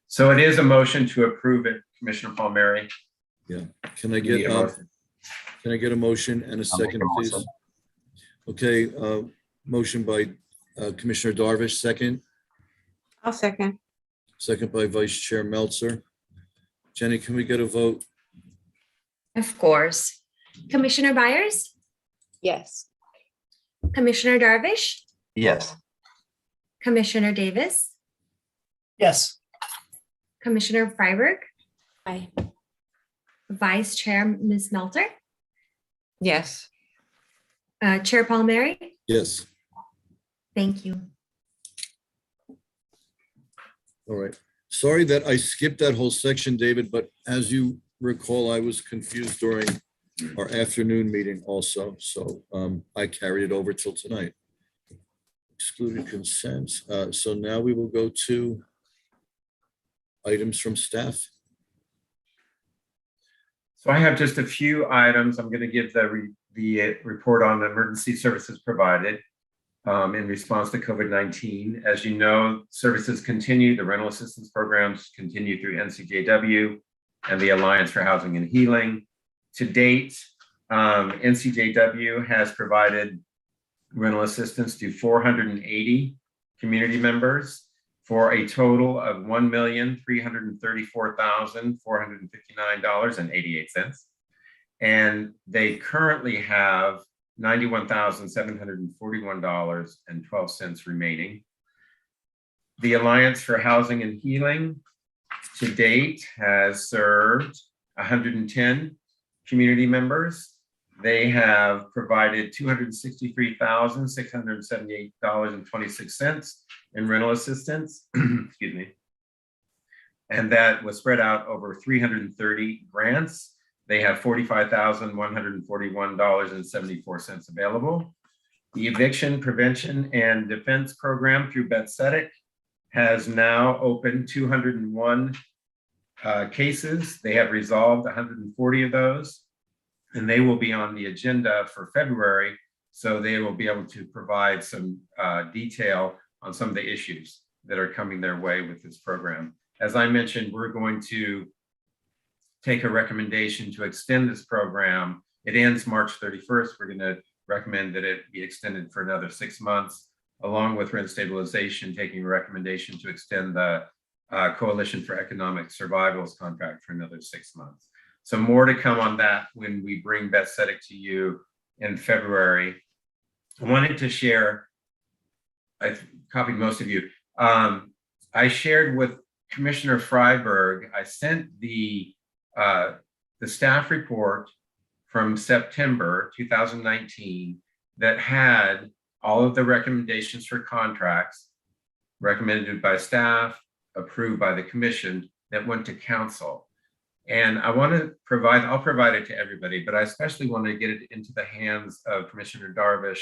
So it is a motion to approve it, Commissioner Palmieri. Yeah. Can I get a motion and a second, please? Okay, motion by Commissioner Darvish, second. I'll second. Second by Vice Chair Meltzer. Jenny, can we get a vote? Of course. Commissioner Byers, Yes. Commissioner Darvish, Yes. Commissioner Davis, Yes. Commissioner Freiberg, Aye. Vice Chair Ms. Melter, Yes. Chair Palmieri. Yes. Thank you. All right. Sorry that I skipped that whole section, David, but as you recall, I was confused during our afternoon meeting also. So I carried it over till tonight. Excluded consents. So now we will go to items from staff. So I have just a few items. I'm going to give the report on the emergency services provided in response to COVID-19. As you know, services continue. The rental assistance programs continue through NCJW and the Alliance for Housing and Healing. To date, NCJW has provided rental assistance to 480 community members for a total of $1,334,459.88. And they currently have $91,741.12 remaining. The Alliance for Housing and Healing to date has served 110 community members. They have provided $263,678.26 in rental assistance, excuse me. And that was spread out over 330 grants. They have $45,141.74 available. The Eviction Prevention and Defense Program through BETSETIC has now opened 201 cases. They have resolved 140 of those. and they will be on the agenda for February. So they will be able to provide some detail on some of the issues that are coming their way with this program. As I mentioned, we're going to take a recommendation to extend this program. It ends March 31st. We're going to recommend that it be extended for another 6 months, along with rent stabilization, taking a recommendation to extend the Coalition for Economic Survival's contract for another 6 months. So more to come on that when we bring Beth Sedek to you in February. I wanted to share, I've copied most of you. I shared with Commissioner Freiberg, I sent the staff report from September 2019 that had all of the recommendations for contracts recommended by staff, approved by the commission, that went to council. And I want to I'll provide it to everybody, but I especially want to get it into the hands of Commissioner Darvish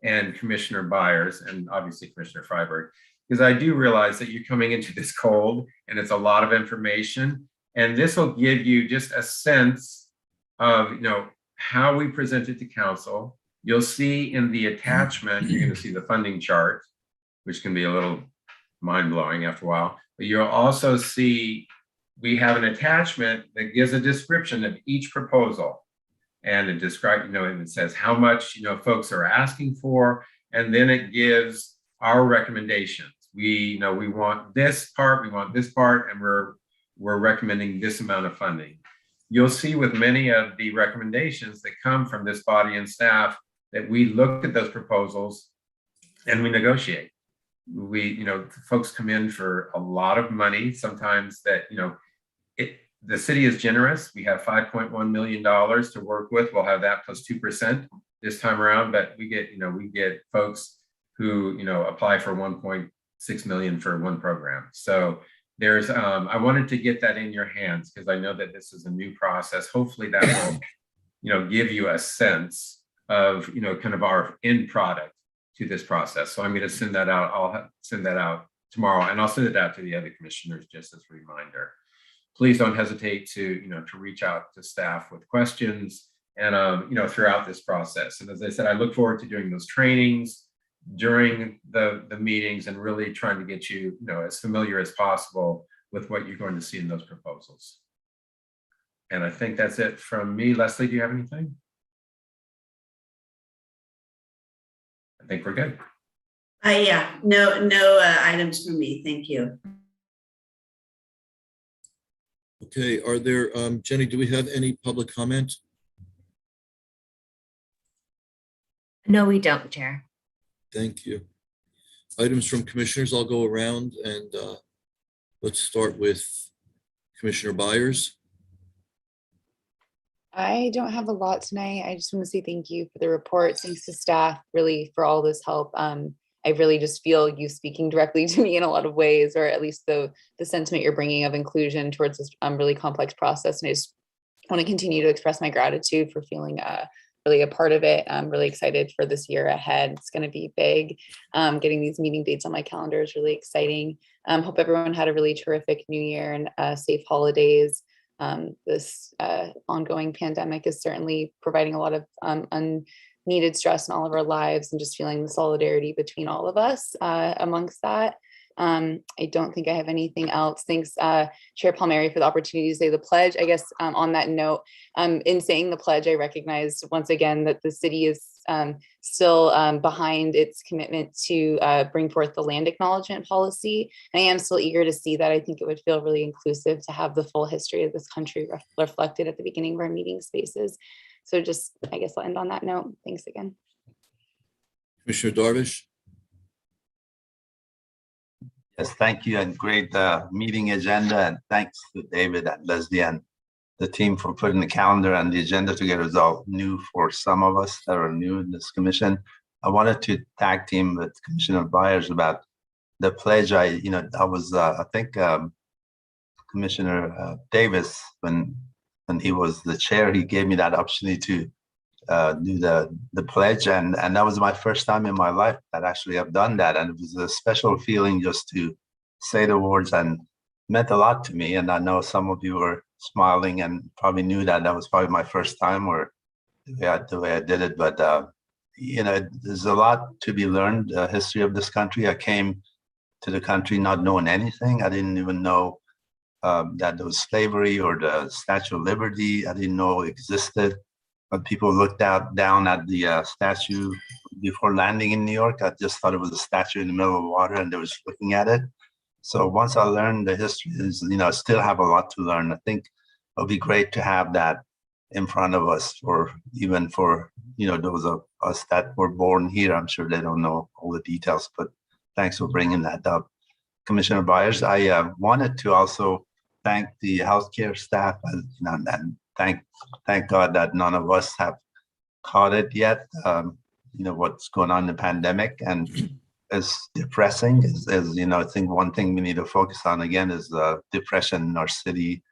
and Commissioner Byers, and obviously Commissioner Freiberg, because I do realize that you're coming into this cold and it's a lot of information. And this will give you just a sense of, how we present it to council. You'll see in the attachment, you're going to see the funding chart, which can be a little mind-blowing after a while. But you'll also see we have an attachment that gives a description of each proposal. And it describes, and it says how much, folks are asking for. And then it gives our recommendations. We want this part, and we're recommending this amount of funding. You'll see with many of the recommendations that come from this body and staff that we look at those proposals and we negotiate. Folks come in for a lot of money. Sometimes that, the city is generous. We have $5.1 million to work with. We'll have that plus 2% this time around, but we get folks who, apply for 1.6 million for one program. So there's, I wanted to get that in your hands because I know that this is a new process. Hopefully that will, give you a sense of, kind of our end product to this process. So I'm going to send that out. I'll send that out tomorrow, and I'll send it out to the other commissioners just as a reminder. Please don't hesitate to, to reach out to staff with questions and, throughout this process. And as I said, I look forward to doing those trainings during the meetings and really trying to get you, as familiar as possible with what you're going to see in those proposals. And I think that's it from me. Leslie, do you have anything? I think we're good. Yeah, no items from me. Thank you. Okay, are there, Jenny, do we have any public comment? No, we don't, Chair. Thank you. Items from commissioners, I'll go around and let's start with Commissioner Byers. I don't have a lot tonight. I just want to say thank you for the report. Thanks to staff really for all this help. I really just feel you speaking directly to me in a lot of ways, or at least the sentiment you're bringing of inclusion towards this really complex process. And I just want to continue to express my gratitude for feeling really a part of it. I'm really excited for this year ahead. It's going to be big. Getting these meeting dates on my calendar is really exciting. Hope everyone had a really terrific new year and safe holidays. This ongoing pandemic is certainly providing a lot of unneeded stress in all of our lives, and just feeling the solidarity between all of us amongst that. I don't think I have anything else. Thanks, Chair Palmieri, for the opportunity to say the pledge. I guess on that note, in saying the pledge, I recognize once again that the city is still behind its commitment to bring forth the land acknowledgement policy. And I am still eager to see that. I think it would feel really inclusive to have the full history of this country reflected at the beginning of our meeting spaces. So just, I guess I'll end on that note. Thanks again. Commissioner Darvish. Yes, thank you, and great meeting agenda, and thanks to David and Leslie and the team for putting the calendar and the agenda together. Is all new for some of us that are new in this commission. I wanted to tag team with Commissioner Byers about the pledge. I was I think Commissioner Davis, when he was the chair, he gave me that opportunity to do the pledge, and that was my first time in my life that actually I've done that, and it was a special feeling just to say the words, and meant a lot to me. And I know some of you were smiling and probably knew that was probably my first time, or the way I did it, but there's a lot to be learned. The history of this country. I came to the country not knowing anything. I didn't even know that there was slavery or the Statue of Liberty. I didn't know existed. But people looked down at the statue before landing in New York. I just thought it was a statue in the middle of the water, and they were just looking at it. So once I learned the history, I still have a lot to learn. I think it'll be great to have that in front of us, or even for those of us that were born here. I'm sure they don't know all the details, but thanks for bringing that up, Commissioner Byers. I wanted to also thank the healthcare staff, and thank God that none of us have caught it yet. What's going on in the pandemic, and it's depressing. I think one thing we need to focus on again is depression in our city.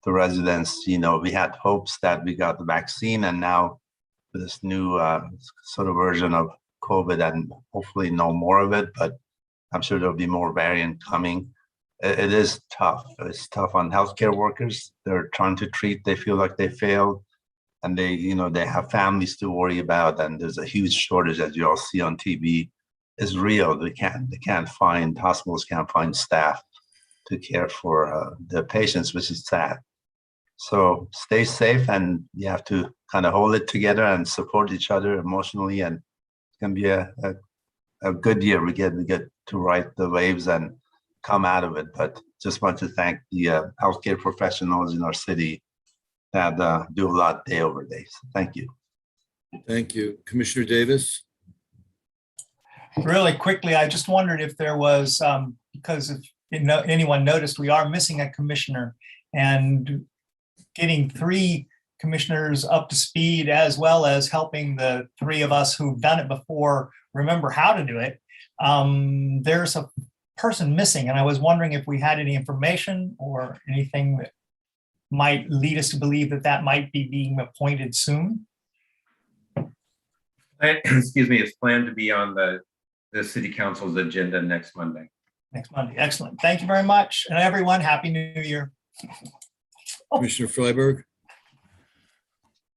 The residents, we had hopes that we got the vaccine, and now this new sort of version of COVID, and hopefully no more of it, but I'm sure there'll be more variant coming. It is tough. It's tough on healthcare workers. They're trying to treat, they feel like they failed, and they have families to worry about, and there's a huge shortage, as you all see on TV. Is real. Hospitals can't find staff to care for the patients, which is sad. So stay safe, and you have to kind of hold it together and support each other emotionally, and it's gonna be a good year. We get to ride the waves and come out of it. But just want to thank the healthcare professionals in our city that do a lot day over day. So thank you. Thank you. Commissioner Davis? Really quickly, I just wondered if there was, because if anyone noticed, we are missing a commissioner, and getting 3 commissioners up to speed, as well as helping the 3 of us who've done it before remember how to do it. There's a person missing, and I was wondering if we had any information or anything that might lead us to believe that might be being appointed soon. Excuse me, it's planned to be on the city council's agenda next Monday. Next Monday. Excellent. Thank you very much. And everyone, Happy New Year. Commissioner Freiberg?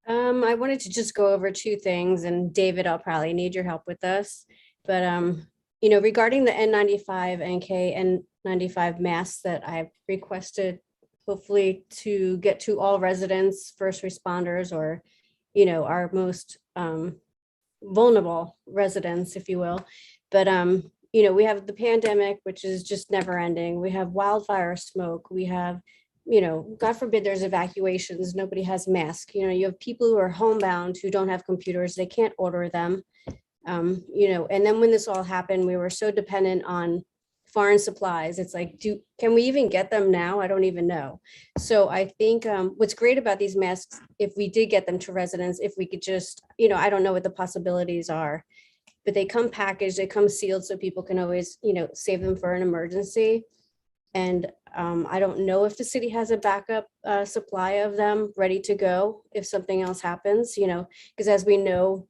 I wanted to just go over 2 things, and David, I'll probably need your help with this. But, regarding the N95 and K95 masks that I've requested, hopefully to get to all residents, first responders, or, our most vulnerable residents, if you will. But, we have the pandemic, which is just never ending. We have wildfire smoke. We have, God forbid there's evacuations. Nobody has masks. You have people who are homebound who don't have computers. They can't order them. And then when this all happened, we were so dependent on foreign supplies. It's like, can we even get them now? I don't even know. So I think what's great about these masks, if we did get them to residents, if we could just, I don't know what the possibilities are, but they come packaged, they come sealed, so people can always, save them for an emergency. And I don't know if the city has a backup supply of them ready to go if something else happens, because as we know,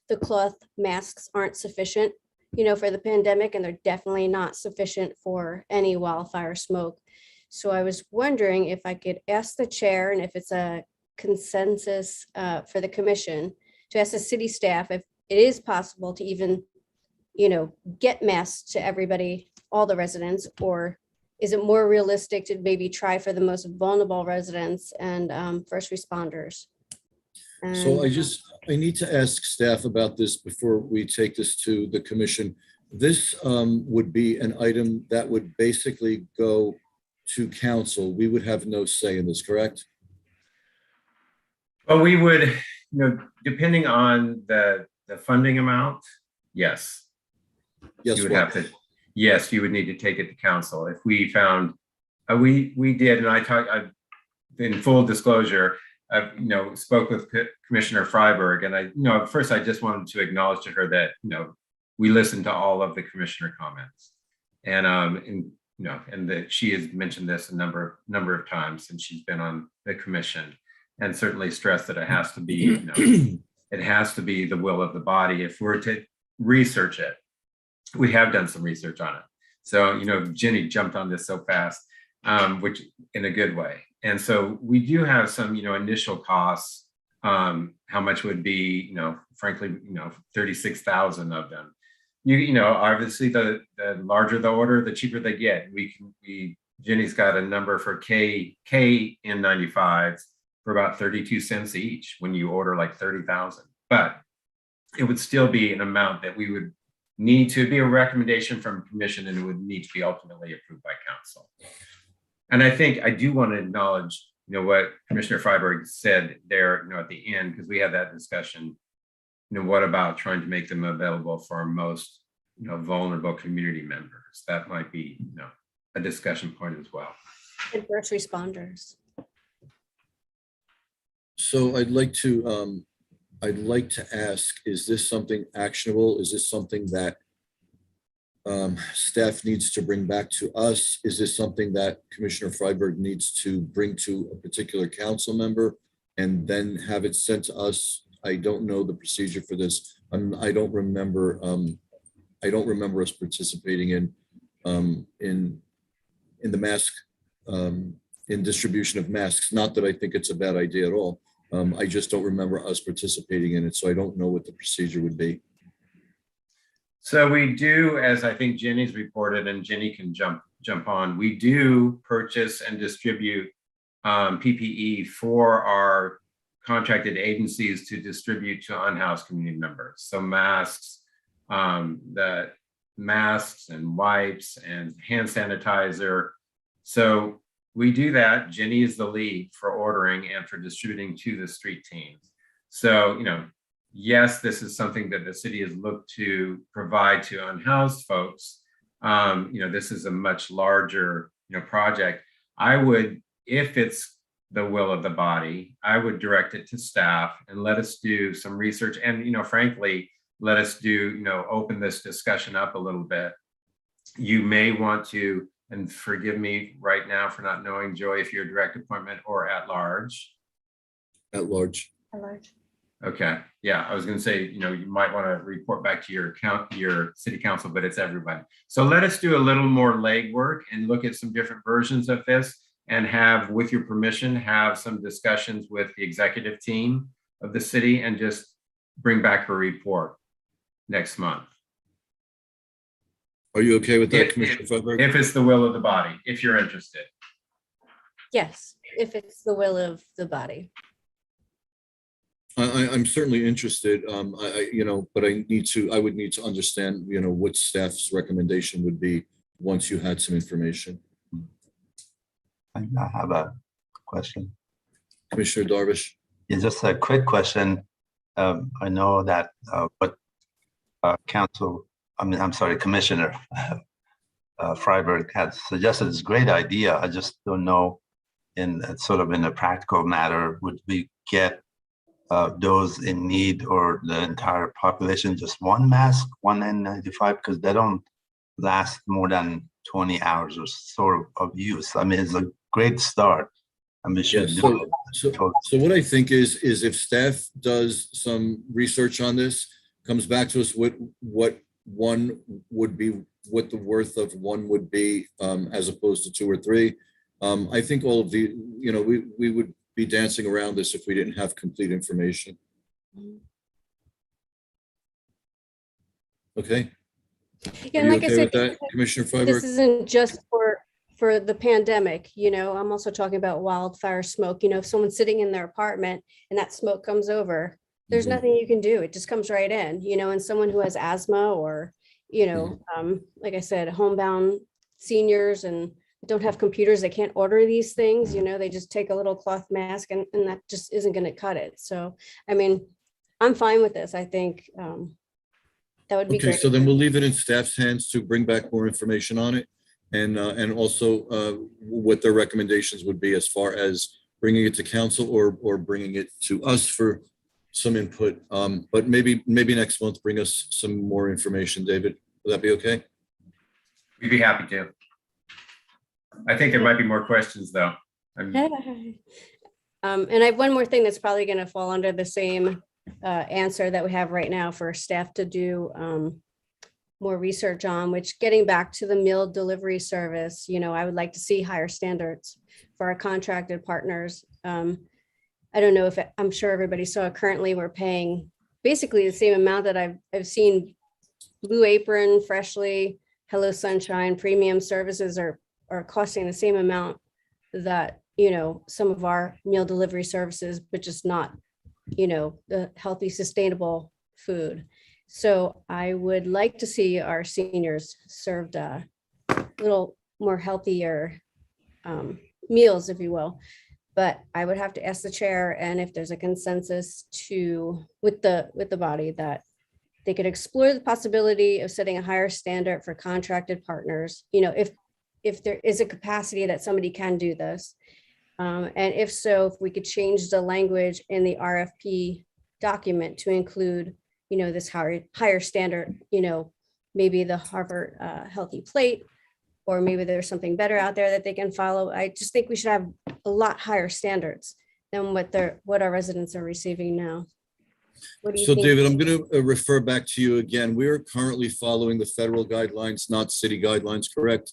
the cloth masks aren't sufficient, for the pandemic, and they're definitely not sufficient for any wildfire smoke. So I was wondering if I could ask the chair, and if it's a consensus for the commission, to ask the city staff if it is possible to even, get masks to everybody, all the residents, or is it more realistic to maybe try for the most vulnerable residents and first responders? So I need to ask staff about this before we take this to the commission. This would be an item that would basically go to council. We would have no say in this, correct? Well, we would, depending on the funding amount, yes. Yes, You would have to, yes, you would need to take it to council. If we found, we did, and I've in full disclosure, I've, spoke with Commissioner Freiberg, and first I just wanted to acknowledge to her that, we listened to all of the commissioner comments, and that she has mentioned this a number of times since she's been on the commission, and certainly stressed that it has to be, it has to be the will of the body. If we're to research it, we have done some research on it. So, Jenny jumped on this so fast, which in a good way. And so we do have some, initial costs how much would be, frankly, 36,000 of them. Obviously the larger the order, the cheaper they get. Jenny's got a number for K N95s for about 32 cents each when you order like 30,000. But it would still be an amount that we would need to be a recommendation from commission, and it would need to be ultimately approved by council. And I think I do want to acknowledge, what Commissioner Freiberg said there, at the end, because we had that discussion. What about trying to make them available for our most, vulnerable community members? That might be, a discussion point as well. And first responders. So I'd like to ask, is this something actionable? Is this something that staff needs to bring back to us? Is this something that Commissioner Freiberg needs to bring to a particular council member and then have it sent to us? I don't know the procedure for this. I don't remember us participating in the mask, in distribution of masks. Not that I think it's a bad idea at all. I just don't remember us participating in it, so I don't know what the procedure would be. So we do, as I think Jenny's reported, and Jenny can jump on, we do purchase and distribute PPE for our contracted agencies to distribute to unhoused community members. So masks, masks and wipes and hand sanitizer. So we do that. Jenny is the lead for ordering and for distributing to the street teams. So, yes, this is something that the city has looked to provide to unhoused folks. This is a much larger, project. I would, if it's the will of the body, I would direct it to staff and let us do some research and, frankly, let us do, open this discussion up a little bit. You may want to, and forgive me right now for not knowing, Joy, if you're a direct appointment or at large. At large. At large. Okay, yeah, I was going to say, you might want to report back to your city council, but it's everybody. So let us do a little more legwork and look at some different versions of this, and have, with your permission, have some discussions with the executive team of the city and just bring back a report next month. Are you okay with that, Commissioner Freiberg? If it's the will of the body, if you're interested. Yes, if it's the will of the body. I'm certainly interested, but I would need to understand, what staff's recommendation would be once you had some information. I have a question. Commissioner Darvish. Yeah, just a quick question. I know that what Commissioner Freiberg had suggested is a great idea. I just don't know, in a practical matter, would we get those in need or the entire population just one mask, one N95, because they don't last more than 20 hours or so of use. I mean, it's a great start. And we should do it. So what I think is if staff does some research on this, comes back to us with what one would be, what the worth of one would be, as opposed to two or three. I think all of the, we would be dancing around this if we didn't have complete information. Okay. Yeah, Are and you like I okay said, with that, Commissioner Freiberg? this isn't just for the pandemic, I'm also talking about wildfire smoke. If someone's sitting in their apartment and that smoke comes over, there's nothing you can do. It just comes right in, and someone who has asthma or, like I said, homebound seniors and don't have computers, they can't order these things, they just take a little cloth mask and that just isn't going to cut it. So, I mean, I'm fine with this. I think that would be Okay, great. so then we'll leave it in staff's hands to bring back more information on it, and also what their recommendations would be as far as bringing it to council or bringing it to us for some input. But maybe next month, bring us some more information, David. Would that be okay? We'd be happy to. I think there might be more questions though. And I have one more thing that's probably going to fall under the same answer that we have right now for staff to do more research on, which, getting back to the meal delivery service, I would like to see higher standards for our contracted partners. I don't know if, I'm sure everybody saw, currently we're paying basically the same amount that I've seen Blue Apron, Freshly, Hello Sunshine, premium services are costing the same amount that, you know, some of our meal delivery services, but just not, you know, the healthy, sustainable food. So I would like to see our seniors served a little more healthier meals, if you will. But I would have to ask the chair, and if there's a consensus with the body, that they could explore the possibility of setting a higher standard for contracted partners. You know, if there is a capacity that somebody can do this. And if so, if we could change the language in the RFP document to include, you know, this higher standard, you know, maybe the Harvard Healthy Plate, or maybe there's something better out there that they can follow. I just think we should have a lot higher standards than what our residents are receiving now. What do you So think? David, I'm going to refer back to you again. We are currently following the federal guidelines, not city guidelines, correct?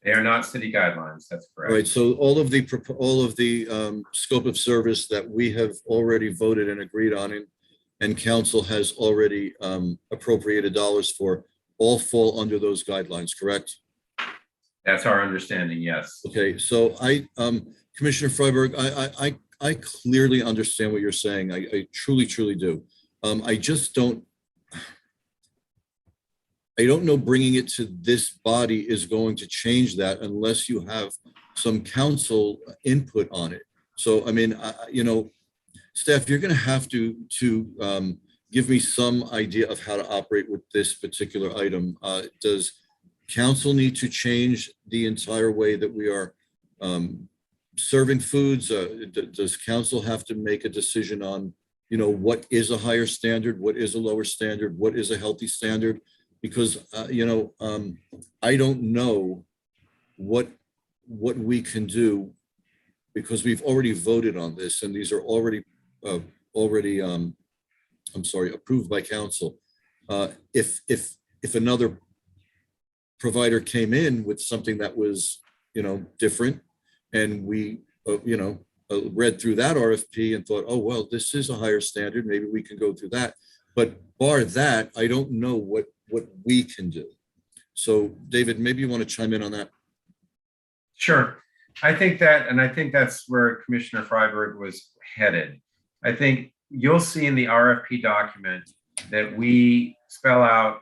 They are not city guidelines. That's correct. Right. So all of the scope of service that we have already voted and agreed on, and council has already appropriated dollars for, all fall under those guidelines, correct? That's our understanding. Yes. Okay. So Commissioner Freiberg, I clearly understand what you're saying. I truly do. I don't know bringing it to this body is going to change that unless you have some council input on it. So, I mean, you know, staff, you're going to have to give me some idea of how to operate with this particular item. Does council need to change the entire way that we are serving foods? Does council have to make a decision on, you know, what is a higher standard? What is a lower standard? What is a healthy standard? Because, you know, I don't know what we can do, because we've already voted on this and these are already approved by council. If another provider came in with something that was, you know, different, and we, read through that RFP and thought, oh, well, this is a higher standard, maybe we can go through that. But bar that, I don't know what we can do. So David, maybe you want to chime in on that. Sure. I think that's where Commissioner Freiberg was headed. I think you'll see in the RFP document that we spell out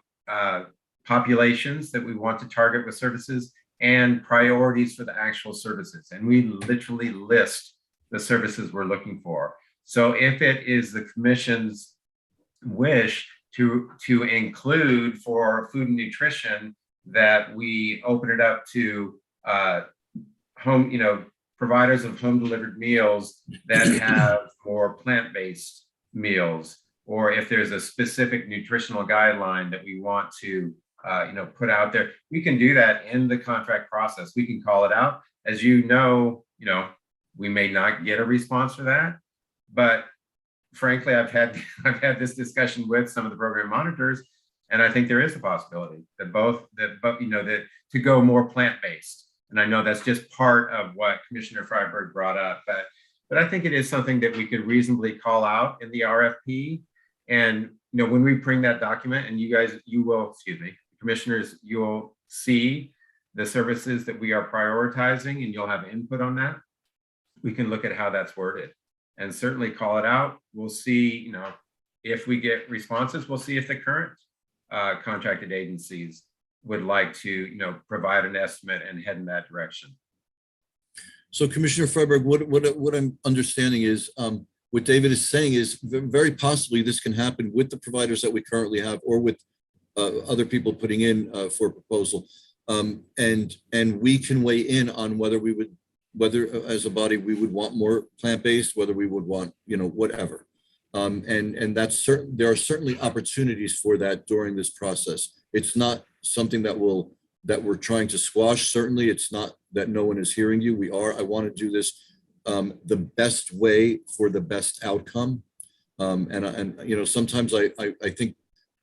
populations that we want to target with services and priorities for the actual services. And we literally list the services we're looking for. So if it is the commission's wish to include for food and nutrition, that we open it up to home, you know, providers of home delivered meals that have more plant-based meals, or if there's a specific nutritional guideline that we want to put out there, we can do that in the contract process. We can call it out. As you know, we may not get a response for that, but frankly, I've had this discussion with some of the program monitors, and I think there is a possibility that to go more plant-based. And I know that's just part of what Commissioner Freiberg brought up, but I think it is something that we could reasonably call out in the RFP. And when we bring that document, and commissioners, you'll see the services that we are prioritizing, and you'll have input on that. We can look at how that's worded and certainly call it out. We'll see, if we get responses, we'll see if the current contracted agencies would like to, provide an estimate and head in that direction. So Commissioner Freiberg, what I'm understanding is what David is saying is very possibly this can happen with the providers that we currently have, or with other people putting in for a proposal. And we can weigh in on whether as a body we would want more plant-based, whether we would want, whatever. And that's certain. There are certainly opportunities for that during this process. It's not something that we're trying to squash. Certainly, it's not that no one is hearing you. I want to do this the best way for the best outcome. And sometimes I think,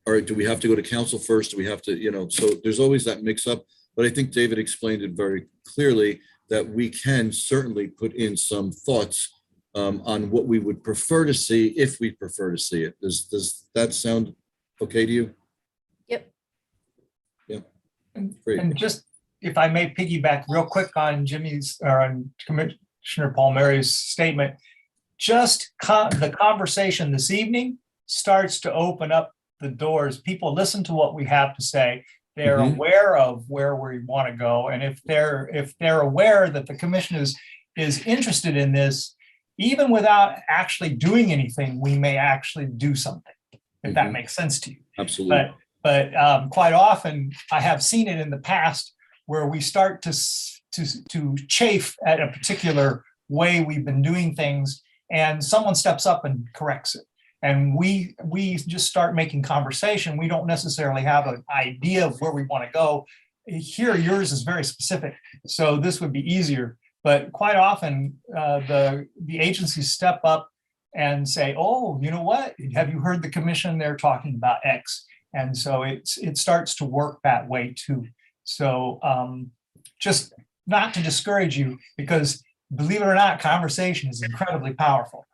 all right, do we have to go to council first? Do we have to, so there's always that mix up. But I think David explained it very clearly that we can certainly put in some thoughts on what we would prefer to see if we prefer to see it. Does that sound okay to you? Yep. Yeah. And Great. and just, if I may piggyback real quick on Jimmy's, or on Commissioner Palmieri's statement, just the conversation this evening starts to open up the doors. People listen to what we have to say. They're Mhm. aware of where we want to go. And if they're aware that the commission is interested in this, even without actually doing anything, we may actually do something, if that Mhm. makes sense to you. Absolutely. But quite often, I have seen it in the past where we start to chafe at a particular way we've been doing things, and someone steps up and corrects it. And we just start making conversation. We don't necessarily have an idea of where we want to go. Here, yours is very specific, so this would be easier. But quite often, the agencies step up and say, "Oh, you know what? Have you heard the commission? They're talking about X." And so it starts to work that way too. So just not to discourage you, because believe it or not, conversation is incredibly powerful.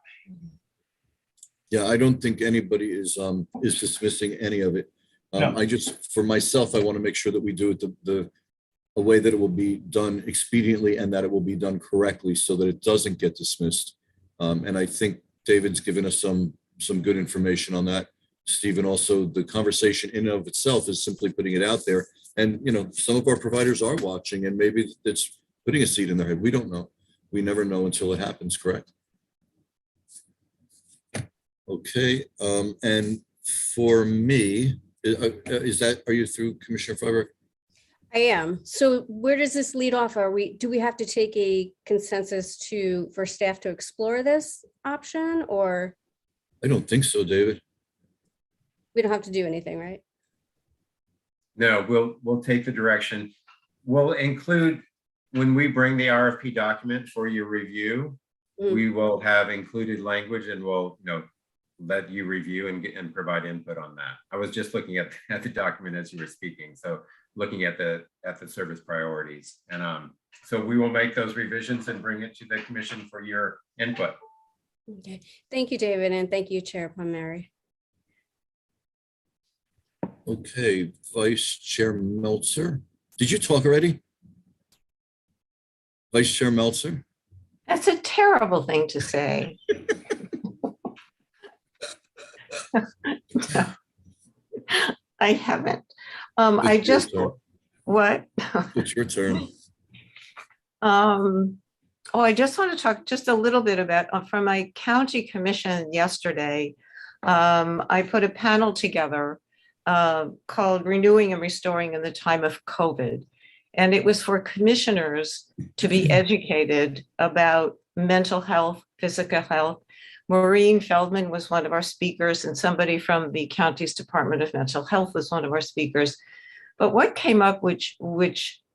Yeah, I don't think anybody is dismissing any of it. No. I just, for myself, I want to make sure that we do it a way that it will be done expediently and that it will be done correctly so that it doesn't get dismissed. And I think David's given us some good information on that. Stephen, also, the conversation in and of itself is simply putting it out there. And, you know, some of our providers are watching, and maybe it's putting a seed in their head. We don't know. We never know until it happens, correct? Okay, and for me, are you through, Commissioner Freiberg? I am. So where does this lead off? Do we have to take a consensus for staff to explore this option, or I don't think so, David. we don't have to do anything, right? No, we'll take the direction. We'll include, when we bring the RFP document for your review, we will have included language, and we'll, let you review and provide input on that. I was just looking at the document as you were speaking, so looking at the service priorities, and so we will make those revisions and bring it to the commission for your input. Okay, thank you, David, and thank you, Chair Palmieri. Okay, Vice Chair Meltzer. Did you talk already? Vice Chair Meltzer? That's a terrible thing to say. No, I haven't. I just, what? It's your turn. I just want to talk just a little bit about, from my county commission yesterday, I put a panel together called Renewing and Restoring in the Time of COVID. And it was for commissioners to be educated about mental health, physical health. Maureen Feldman was one of our speakers, and somebody from the county's Department of Mental Health was one of our speakers. But what came up, which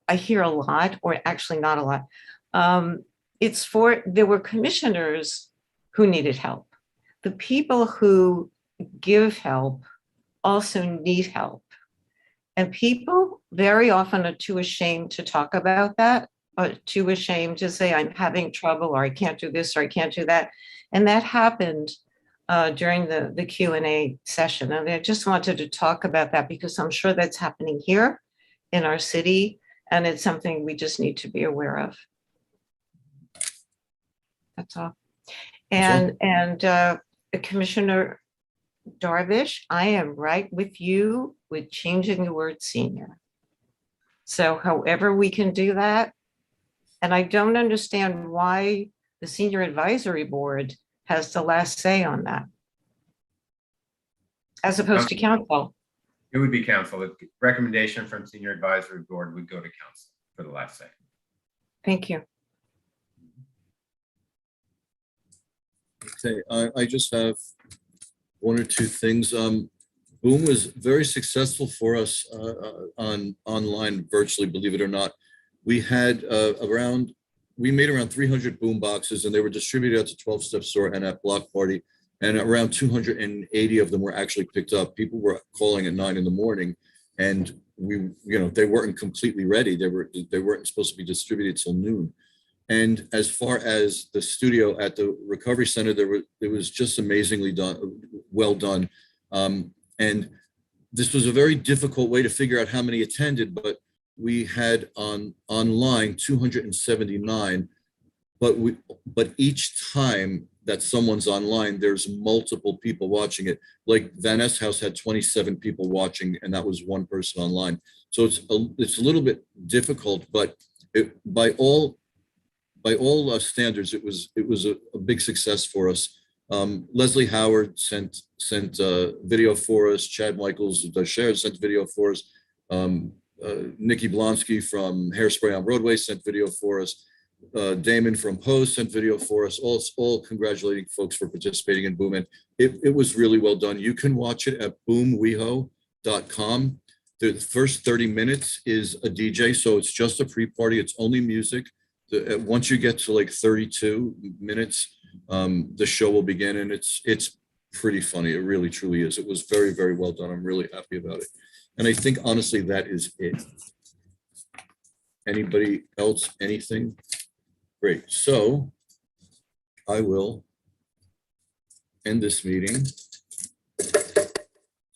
I hear a lot, or actually not a lot, there were commissioners who needed help. The people who give help also need help. And people very often are too ashamed to talk about that, or too ashamed to say, I'm having trouble, or I can't do this, or I can't do that. And that happened during the Q&A session. And I just wanted to talk about that because I'm sure that's happening here in our city, and it's something we just need to be aware of. That's all. And Commissioner Darvish, I am right with you with changing the word senior. So however we can do that, and I don't understand why the Senior Advisory Board has the last say on that, as opposed to council. It would be council. The recommendation from Senior Advisory Board would go to council for the last say. Thank you. Okay, I just have one or two things. Boom was very successful for us online, virtually, believe it or not. We had we made around 300 boom boxes, and they were distributed out to 12-step store and at Block Party, and around 280 of them were actually picked up. People were calling at 9 a.m, and they weren't completely ready. They weren't supposed to be distributed till noon. And as far as the studio at the Recovery Center, it was just amazingly done, well done. And this was a very difficult way to figure out how many attended, but we had online 279. But each time that someone's online, there's multiple people watching it. Like Van Ness House had 27 people watching, and that was one person online. So it's a little bit difficult, but by all standards, it was a big success for us. Leslie Howard sent video for us. Chad Michaels sent video for us. Nikki Blonsky from Hairspray on Broadway sent video for us. Damon from Pose sent video for us. All congratulating folks for participating in Boom. And it was really well done. You can watch it at boomweho.com. The first 30 minutes is a DJ, so it's just a pre-party. It's only music. Once you get to like 32 minutes, the show will begin, and it's pretty funny. It really, truly is. It was very, very well done. I'm really happy about it. And I think, honestly, that is it. Anybody else, anything? Great. So I will end this meeting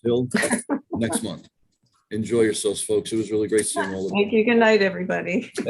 till next month. Enjoy yourselves, folks. It was really great seeing all of you. Thank you. Good night, everybody.